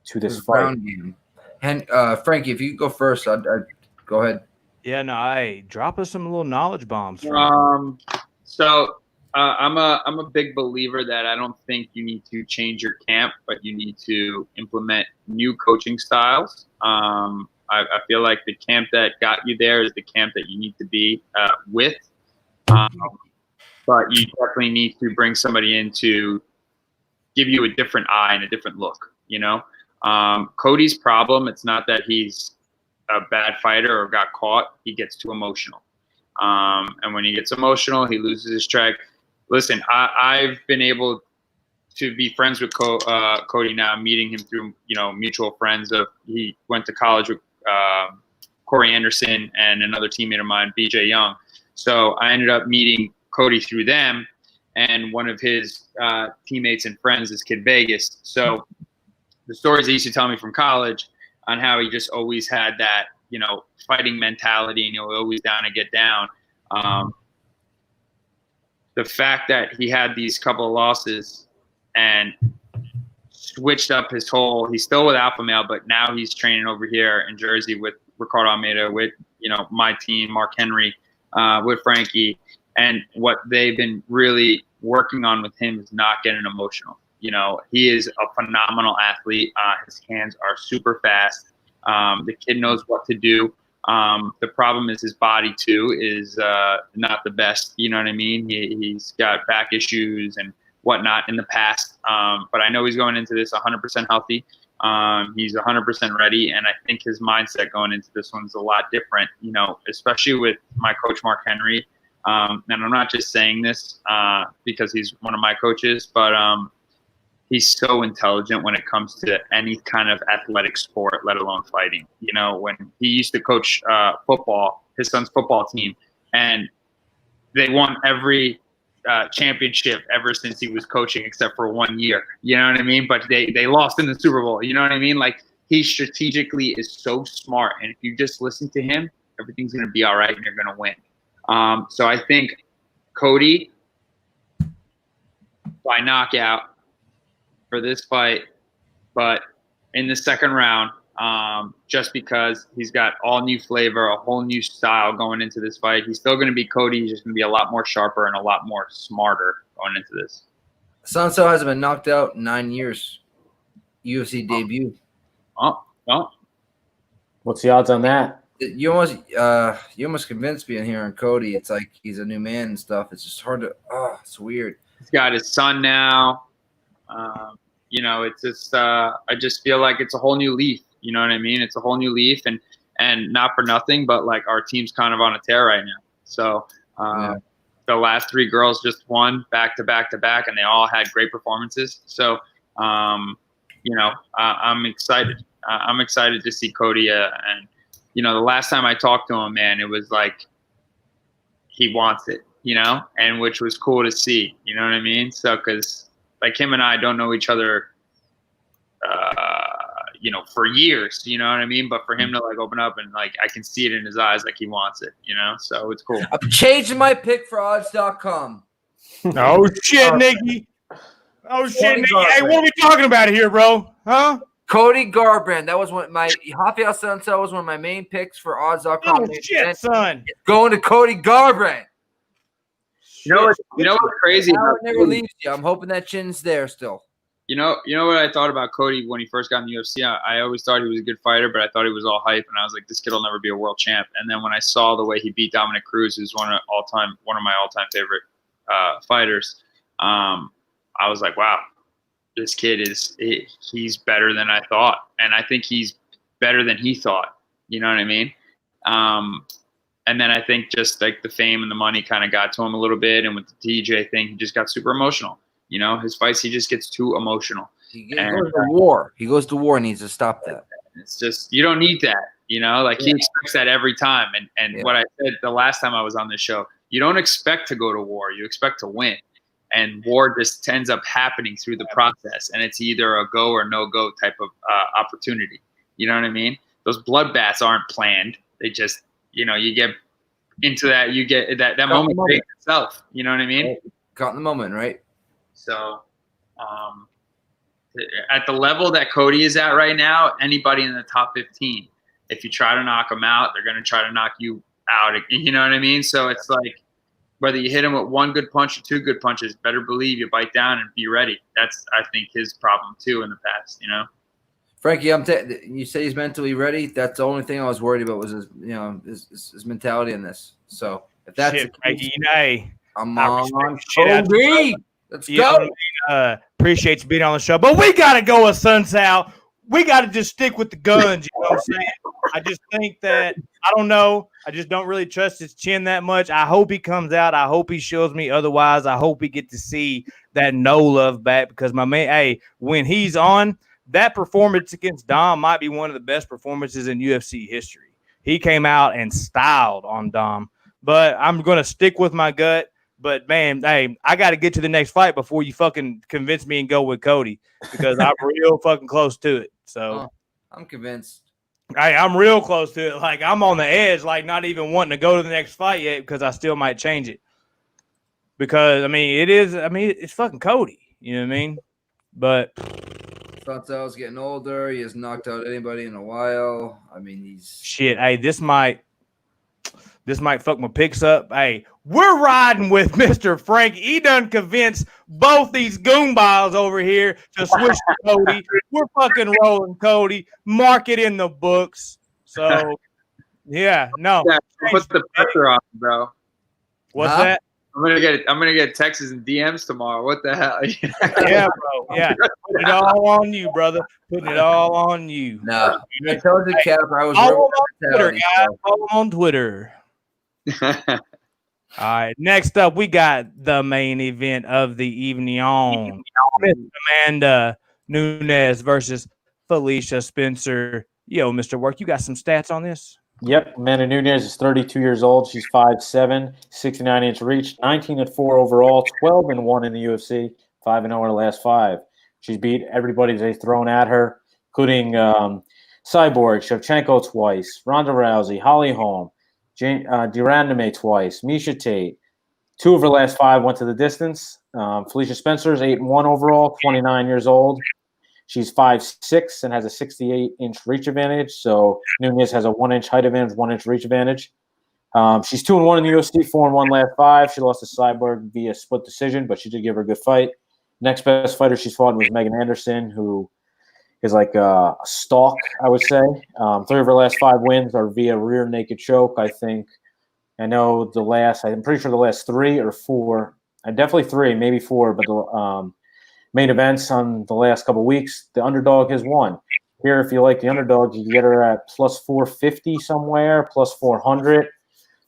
to this fight. Game. And Frankie, if you could go first, I'd go ahead. Yeah, no, hey, drop us some little knowledge bombs. I'm a big believer that I don't think you need to change your camp, but you need to implement new coaching styles. I feel like the camp that got you there is the camp that you need to be with. But you definitely need to bring somebody in to give you a different eye and a different look, you know? Cody's problem, it's not that he's a bad fighter or got caught. He gets too emotional. And when he gets emotional, he loses his track. Listen, I've been able to be friends with Cody now, meeting him through, mutual friends. He went to college with Corey Anderson and another teammate of mine, BJ Young. So I ended up meeting Cody through them, and one of his teammates and friends is Kid Vegas. So the stories he used to tell me from college on how he just always had that, fighting mentality, and he was always down to get down. The fact that he had these couple of losses and switched up he's still with Alpha Male, but now he's training over here in Jersey with Ricardo Almeida, with, my team, Mark Henry, with Frankie. And what they've been really working on with him is not getting emotional. He is a phenomenal athlete. His hands are super fast. The kid knows what to do. The problem is his body too is not the best. You know what I mean? He's got back issues and whatnot in the past. But I know he's going into this 100% healthy. He's 100% ready, and I think his mindset going into this one's a lot different. Especially with my coach Mark Henry. And I'm not just saying this because he's one of my coaches, but he's so intelligent when it comes to any kind of athletic sport, let alone fighting. When he used to coach football, his son's football team, and they won every championship ever since he was coaching, except for 1 year. You know what I mean? But they lost in the Super Bowl. You know what I mean? Like, he strategically is so smart, and if you just listen to him, everything's going to be all right, and you're going to win. So I think Cody by knockout for this fight, but in the second round, just because he's got all new flavor, a whole new style going into this fight. He's still going to be Cody. He's just going to be a lot more sharper and a lot more smarter going into this. Sanso hasn't been knocked out in 9 years. UFC debut. Oh. What's the odds on that? You almost convinced me in here on Cody. It's like he's a new man and stuff. It's just hard to. It's weird. He's got his son now. It's just I just feel like it's a whole new leaf. You know what I mean? It's a whole new leaf, and not for nothing, but like our team's kind of on a tear right now. So the last 3 girls just won back to back to back, and they all had great performances. So I'm excited. I'm excited to see Cody and. The last time I talked to him, man, it was like he wants it, and which was cool to see, you know what I mean? So, because like him and I don't know each other, for years, you know what I mean? But for him to like open up and like I can see it in his eyes like he wants it, so it's cool. I'm changing my pick for odds.com. Oh shit, Nicky. Oh shit, Nicky. Hey, what are we talking about here, bro? Huh? Cody Garbrandt. That was my Rafael Assuncao was one of my main picks for odds.com. Oh shit, son. It's going to Cody Garbrandt. You know what's crazy? How it never leaves you. I'm hoping that chin's there still. You know what I thought about Cody when he first got in the UFC? I always thought he was a good fighter, but I thought he was all hype, and I was like, this kid will never be a world champ. And then when I saw the way he beat Dominic Cruz, who's one of my all-time favorite fighters, I was like, wow, this kid he's better than I thought, and I think he's better than he thought. You know what I mean? And then I think just like the fame and the money kind of got to him a little bit, and with the TJ thing, he just got super emotional. His fights, he just gets too emotional. He goes to war. He goes to war and needs to stop that. It's just, you don't need that, he expects that every time. And what I said the last time I was on this show, you don't expect to go to war. You expect to win. And war just ends up happening through the process. And it's either a go or no go type of opportunity. You know what I mean? Those bloodbaths aren't planned. They just, you get into that, you get that moment itself. You know what I mean? Caught in the moment, right? So, at the level that Cody is at right now, anybody in the top 15, if you try to knock them out, they're going to try to knock you out. You know what I mean? So it's like whether you hit him with one good punch or two good punches, better believe you bite down and be ready. That's, I think, his problem too in the past. Frankie, you say he's mentally ready. That's the only thing I was worried about was his mentality in this. So if that's shit, Frankie, hey, I'm on Cody. Let's go. Appreciate you being on the show, but we gotta go with Assuncao. We gotta just stick with the guns. You know what I'm saying? I just think that I don't know. I just don't really trust his chin that much. I hope he comes out. I hope he shows me otherwise. I hope we get to see that no love back because my man, hey, when he's on, that performance against Dom might be one of the best performances in UFC history. He came out and styled on Dom, but I'm gonna stick with my gut. But, man, hey, I got to get to the next fight before you fucking convince me and go with Cody because I'm real fucking close to it. So I'm convinced. I'm real close to it. Like, I'm on the edge, like not even wanting to go to the next fight yet because I still might change it. Because, it's fucking Cody. You know what I mean? But Assuncao's getting older. He hasn't knocked out anybody in a while. He's – shit, hey, this might fuck my picks up. Hey, we're riding with Mr. Frank. He done convinced both these goonballs over here to switch to Cody. We're fucking rolling Cody. Mark it in the books. So, yeah, no. Yeah, put the pressure on, bro. What's that? I'm gonna get texts and DMs tomorrow. What the hell? Yeah, bro. Yeah, putting it all on you, brother. Putting it all on you. No, I told you, Cap. I was follow on Twitter, guys. Follow on Twitter. All right, next up, we got the main event of the evening. Miss Amanda Nunes versus Felicia Spencer. Yo, Mr. Work, you got some stats on this? Yep, Amanda Nunes is 32 years old. She's 5'7", 69-inch reach, 19-4 overall, 12-1 in the UFC, 5-0 in her last 5. She's beat everybody they've thrown at her, including Cyborg, Shevchenko twice, Ronda Rousey, Holly Holm, Durandame twice, Misha Tate. 2 of her last 5 went to the distance. Felicia Spencer's 8-1 overall, 29 years old. She's 5'6" and has a 68-inch reach advantage. So Nunes has a 1-inch height advantage, 1-inch reach advantage. She's 2-1 in the UFC, 4-1 last 5. She lost to Cyborg via split decision, but she did give her a good fight. Next best fighter she's fought was Megan Anderson, who is like a stalk, I would say. 3 of her last 5 wins are via rear naked choke, I think. I'm pretty sure the last 3 or 4, definitely 3, maybe 4, but the main events on the last couple of weeks, the underdog has won. Here, if you like the underdog, you can get her at plus 450 somewhere, plus 400.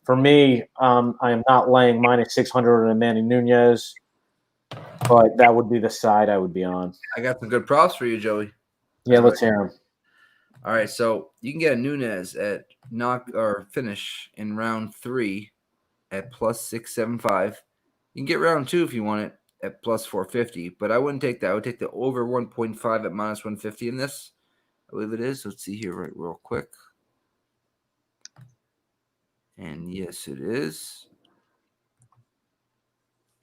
For me, I am not laying minus 600 on Amanda Nunes, but that would be the side I would be on. I got some good props for you, Joey. Yeah, let's hear them. All right, so you can get a Nunes at knock or finish in round 3 at plus 675. You can get round 2 if you want it at plus 450, but I wouldn't take that. I would take the over 1.5 at minus 150 in this. believe it is. Let's see here real quick. And yes, it is.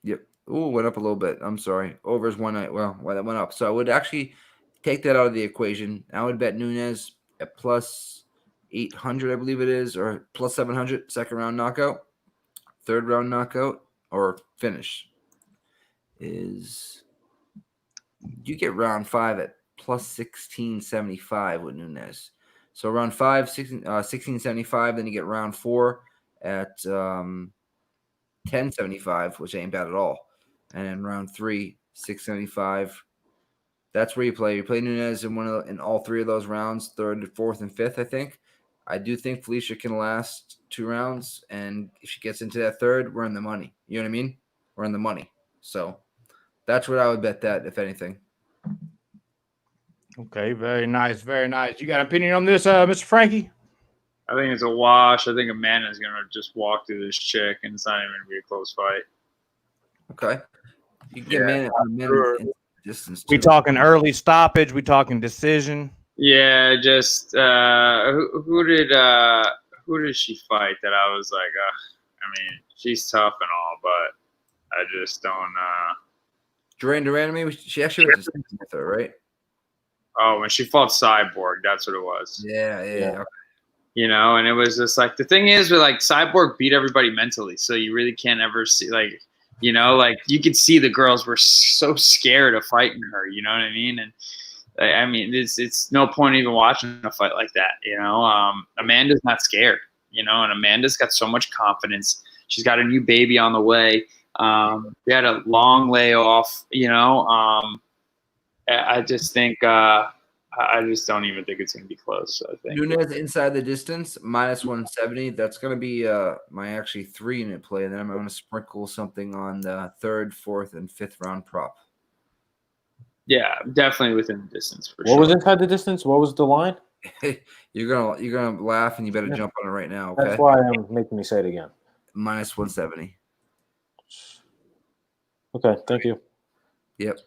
Yep. Ooh, went up a little bit. I'm sorry. Overs 1 night. Well, that went up. So I would actually take that out of the equation. I would bet Nunes at plus 800, I believe it is, or plus 700, second round knockout. Third round knockout or finish is you get round 5 at plus 1675 with Nunes. So round 5, 1675, then you get round 4 at 1075, which ain't bad at all. And then round 3, 675. That's where you play. You play Nunes in all 3 of those rounds, 3rd, 4th, and 5th, I think. I do think Felicia can last 2 rounds, and if she gets into that 3rd, we're in the money. You know what I mean? We're in the money. So that's what I would bet that, if anything. Okay, very nice, very nice. You got an opinion on this, Mr. Frankie? I think it's a wash. I think Amanda's going to just walk through this chick, and it's not even going to be a close fight. Okay. You can get Amanda in distance, too. We talking early stoppage? We talking decision? Yeah, just who did she fight that I was like, I mean, she's tough and all, but I just don't. Duran, maybe she actually went to with her, right? Oh, when she fought Cyborg, that's what it was. Yeah. You know, and it was just like the thing is with like Cyborg beat everybody mentally, so you really can't ever see like, you know, like you could see the girls were so scared of fighting her. You know what I mean? And I mean, it's no point even watching a fight like that. You know, Amanda's not scared. You know, and Amanda's got so much confidence. She's got a new baby on the way. They had a long layoff. You know, I just think I just don't even think it's going to be close. I think Nunes inside the distance minus 170. That's going to be my actually 3-unit play, and then I'm going to sprinkle something on the 3rd, 4th, and 5th round prop. Yeah, definitely within the distance for What sure. was inside the distance? What was the line? You're gonna laugh, and you better jump on it right now. Okay? That's why I'm making me say it again. Minus 170. Okay, thank you. Yep.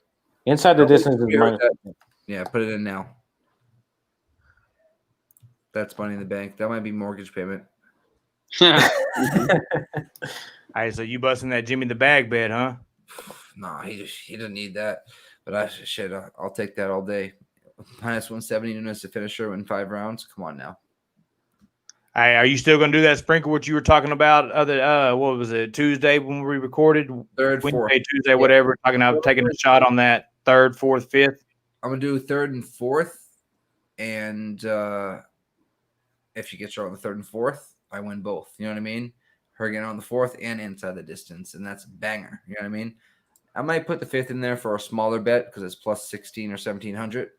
Inside the distance is minus. Yeah, put it in now. That's money in the bank. That might be mortgage payment. All right, so you busting that Jimmy the Bag bet, huh? No, he doesn't need that. But I'll take that all day. Minus 170 Nunes to finish her in 5 rounds. Come on now. Hey, are you still going to do that sprinkle? What you were talking about? What was it? Tuesday when we recorded? 3rd, 4th. Wednesday, Tuesday, whatever. Talking about taking a shot on that 3rd, 4th, 5th. I'm gonna do 3rd and 4th, and if she gets her on the 3rd and 4th, I win both. You know what I mean? Her getting on the 4th and inside the distance, and that's a banger. You know what I mean? I might put the 5th in there for a smaller bet because it's plus 16 or 1700.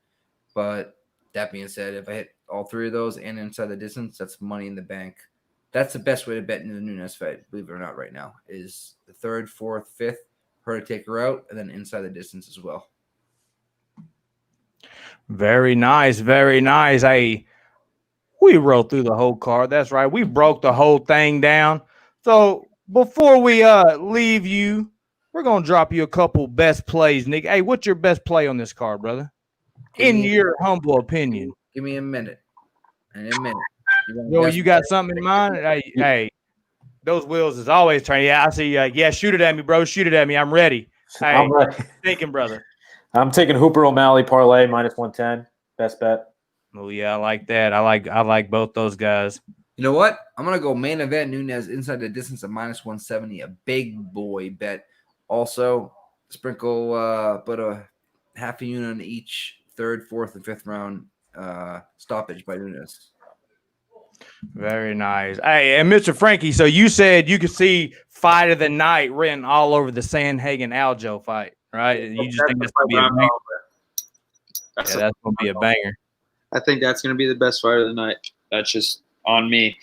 But that being said, if I hit all 3 of those and inside the distance, that's money in the bank. That's the best way to bet in the Nunes fight, believe it or not, right now, is the 3rd, 4th, 5th, her to take her out, and then inside the distance as well. Very nice, very nice. Hey, we rode through the whole card. That's right. We broke the whole thing down. So before we leave you, we're gonna drop you a couple best plays, Nick. Hey, what's your best play on this card, brother? In your humble opinion. Give me a minute. In a minute. Yo, you got something in mind? Hey, those wheels is always turning. Yeah, I see you. Yeah, shoot it at me, bro. Shoot it at me. I'm ready. Hey, I'm ready. Thinking, brother. I'm taking Hooper O'Malley parlay minus 110. Best bet. Oh yeah, I like that. I like both those guys. You know what? I'm gonna go main event Nunes inside the distance of minus 170. A big boy bet. Also, sprinkle put a half a unit on each 3rd, 4th, and 5th round stoppage by Nunes. Very nice. Hey, and Mr. Frankie, so you said you could see fight of the night written all over the Sandhagen Aljo fight, right? You just think that's gonna be a banger? That's gonna be a banger. I think that's gonna be the best fight of the night. That's just on me.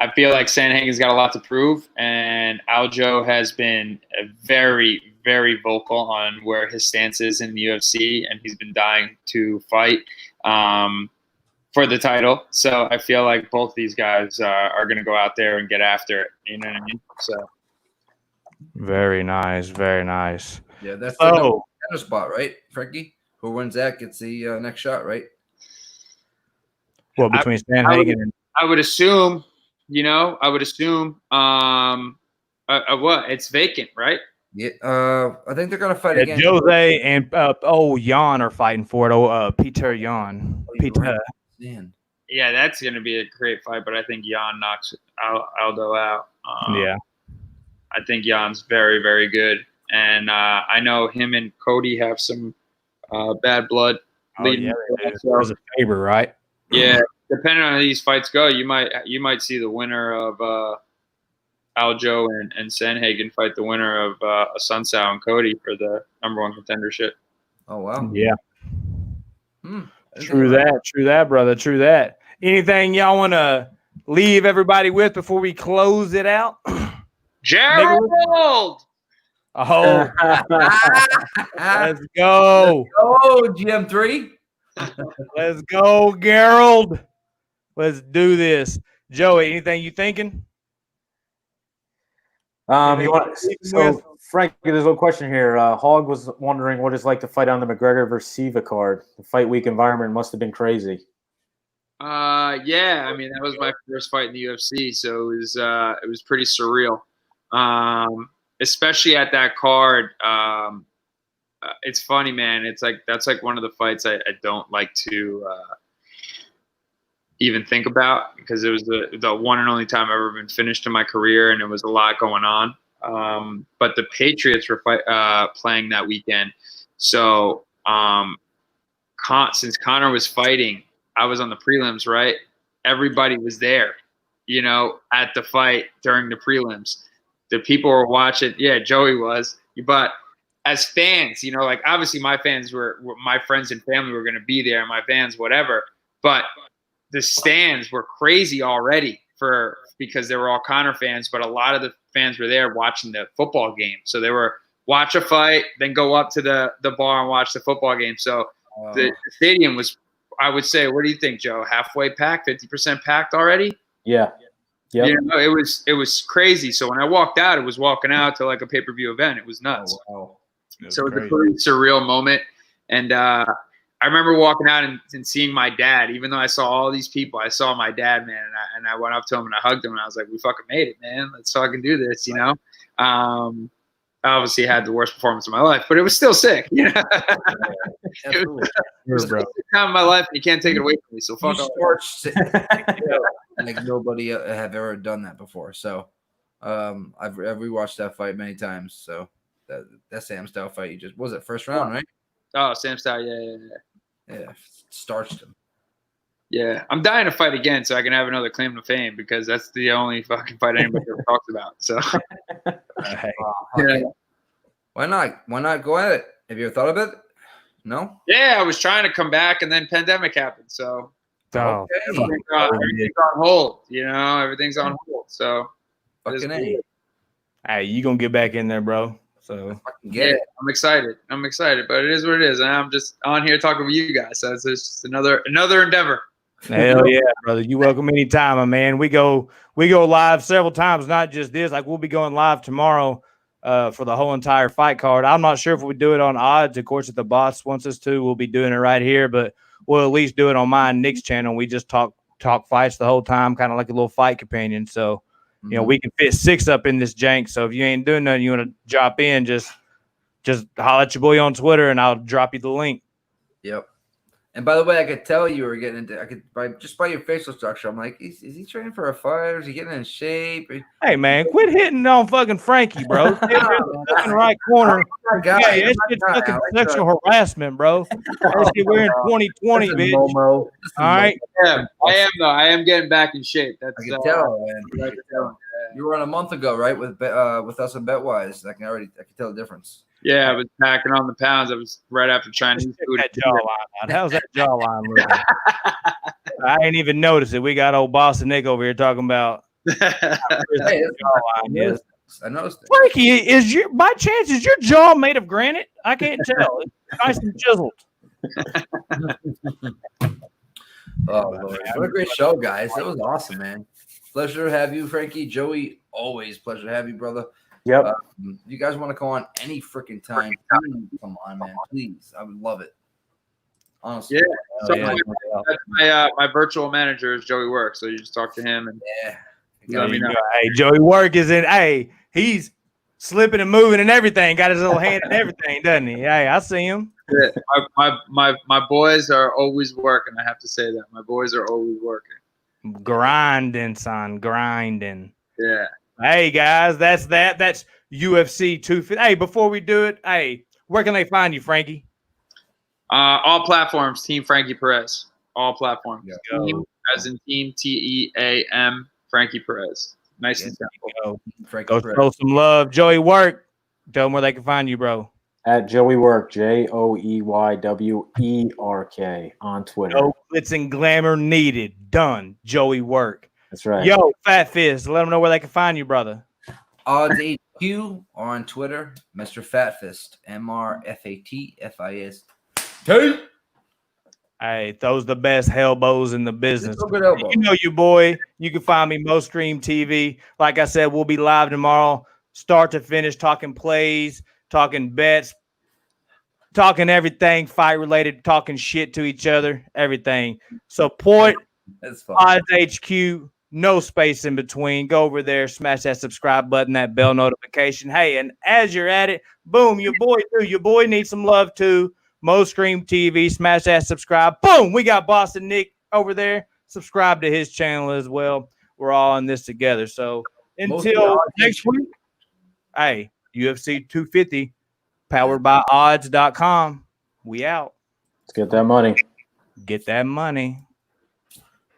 I feel like Sandhagen's got a lot to prove, and Aljo has been very, very vocal on where his stance is in the UFC, and he's been dying to fight for the title. So I feel like both these guys are going to go out there and get after it. You know what I mean? So very nice, very nice. Yeah, that's the spot, right, Frankie? who wins that gets the next shot, right? Well, between Sandhagen and I would assume, what? It's vacant, right? Yeah, I think they're gonna fight again. Jose and Jan are fighting for it. Peter Jan. Peter. Right. Man. Yeah, that's going to be a great fight, but I think Jan knocks Aldo out. Yeah. I think Jan's very, very good. And I know him and Cody have some bad blood. Yeah, there's a favor, right? Yeah, depending on how these fights go, you might see the winner of Aljo and Sandhagen fight the winner of Assuncao and Cody for the #1 contendership. Oh, wow. Yeah. True that, brother. True that. Anything y'all want to leave everybody with before we close it out? Gerald! Oh, let's go. Oh, GM3. Let's go, Gerald. Let's do this. Joey, anything you thinking? Frank, there's a question here. Hog was wondering what it's like to fight on the McGregor versus Siva card. The fight week environment must have been crazy. Yeah, I mean that was my first fight in the UFC, so it was pretty surreal. Especially at that card. It's funny, man. It's like that's like one of the fights I don't like to even think about because it was the one and only time I've ever been finished in my career, and it was a lot going on. But the Patriots were playing that weekend, so since Conor was fighting, I was on the prelims, right? Everybody was there, at the fight during the prelims. The people were watching. Yeah, Joey was. But as fans, like obviously my fans were my friends and family were going to be there, my fans, whatever. But the stands were crazy already because they were all Conor fans, but a lot of the fans were there watching the football game. So they were watch a fight, then go up to the bar and watch the football game. So the stadium was, I would say, what do you think, Joe? Halfway packed, 50% packed already? Yeah. Yep. It was crazy. So when I walked out, it was walking out to like a pay-per-view event. It was nuts. Oh, wow. So it was a pretty surreal moment. And I remember walking out and seeing my dad. Even though I saw all these people, I saw my dad, man. And I went up to him and I hugged him and I was like, we fucking made it, man. Let's fucking do this, I obviously had the worst performance of my life, but it was still sick, It was the time of my life, and you can't take it away from me. So fuck off. Like nobody have ever done that before. So I've rewatched that fight many times. So that Sam Style fight, was it first round, right? Oh, Sam Style, yeah, starched him. Yeah, I'm dying to fight again so I can have another claim to fame because that's the only fucking fight anybody ever talks about. So, yeah. Why not? Why not go at it? Have you ever thought of it? No. Yeah, I was trying to come back, and then pandemic happened. So, everything's on hold. Everything's on hold. So, hey, you gonna get back in there, bro? So I'm excited. But it is what it is, and I'm just on here talking with you guys. So it's just another endeavor. Hell yeah, brother. You welcome anytime, my man. We go live several times, not just this. Like we'll be going live tomorrow for the whole entire fight card. I'm not sure if we do it on odds. Of course, if the boss wants us to, we'll be doing it right here, but we'll at least do it on my and Nick's channel. We just talk fights the whole time, kind of like a little fight companion. So, we can fit 6 up in this jank. So if you ain't doing nothing, you want to drop in, just holler at your boy on Twitter and I'll drop you the link. Yep. And by the way, I could tell you were getting into. By your facial structure, I'm like, is he training for a fight? Or is he getting in shape? Hey man, quit hitting on fucking Frankie, bro. Stay in the fucking right corner. Hey, that shit's fucking sexual harassment, bro. That shit we're in 2020, bitch. All right. Yeah, I am though. I am getting back in shape. That's I can tell, man. You were on a month ago, right? With us and Betwise. I can tell the difference. Yeah, I was packing on the pounds. I was right after Chinese food. That jawline. How's that jawline looking? I ain't even noticed it. We got old Boston Nick over here talking about. Hey, jawline. I noticed it. Frankie, by chance is your jaw made of granite? I can't tell. It's nice and chiseled. Oh Lord, what a great show, guys! That was awesome, man. Pleasure to have you, Frankie. Joey, always pleasure to have you, brother. Yep. You guys want to go on any freaking time? Come on, man. Please. I would love it. Honestly. Yeah. So yeah. that's my virtual manager is Joey Work. So you just talk to him and Yeah. let me know. Hey, Joey Work is in. Hey, he's slipping and moving and everything. Got his little hand in everything, doesn't he? Hey, I see him. Yeah. My boys are always working. I have to say that my boys are always working. Grinding, son, grinding. Yeah. Hey guys, that's that. That's UFC 250. Hey, before we do it, hey, where can they find you, Frankie? All platforms. Team Frankie Perez. All platforms. Yeah. Team as in team TEAM Frankie Perez. Nice and simple. Go show some love, Joey Work. Tell them where they can find you, bro. At Joey Work, JoeyWerk on Twitter. No glitz and glamour needed. Done. Joey Work. That's right. Yo, Fat Fist. Let them know where they can find you, brother. Odds HQ on Twitter, Mr. Fatfist, MRFATFIS. Hey, those the best elbows in the business. It's a good elbow. You know you, boy. You can find me Mo Stream TV. Like I said, we'll be live tomorrow, start to finish, talking plays, talking bets, talking everything fight related, talking shit to each other, everything. Support That's fun. Odds HQ, no space in between. Go over there, smash that subscribe button, that bell notification. Hey, and as you're at it, boom, your boy needs some love too. Mo Stream TV, smash that subscribe. Boom, we got Boston Nick over there. Subscribe to his channel as well. We're all in this together. So until next week, hey, UFC 250, powered by odds.com. We out. Let's get that money. Get that money.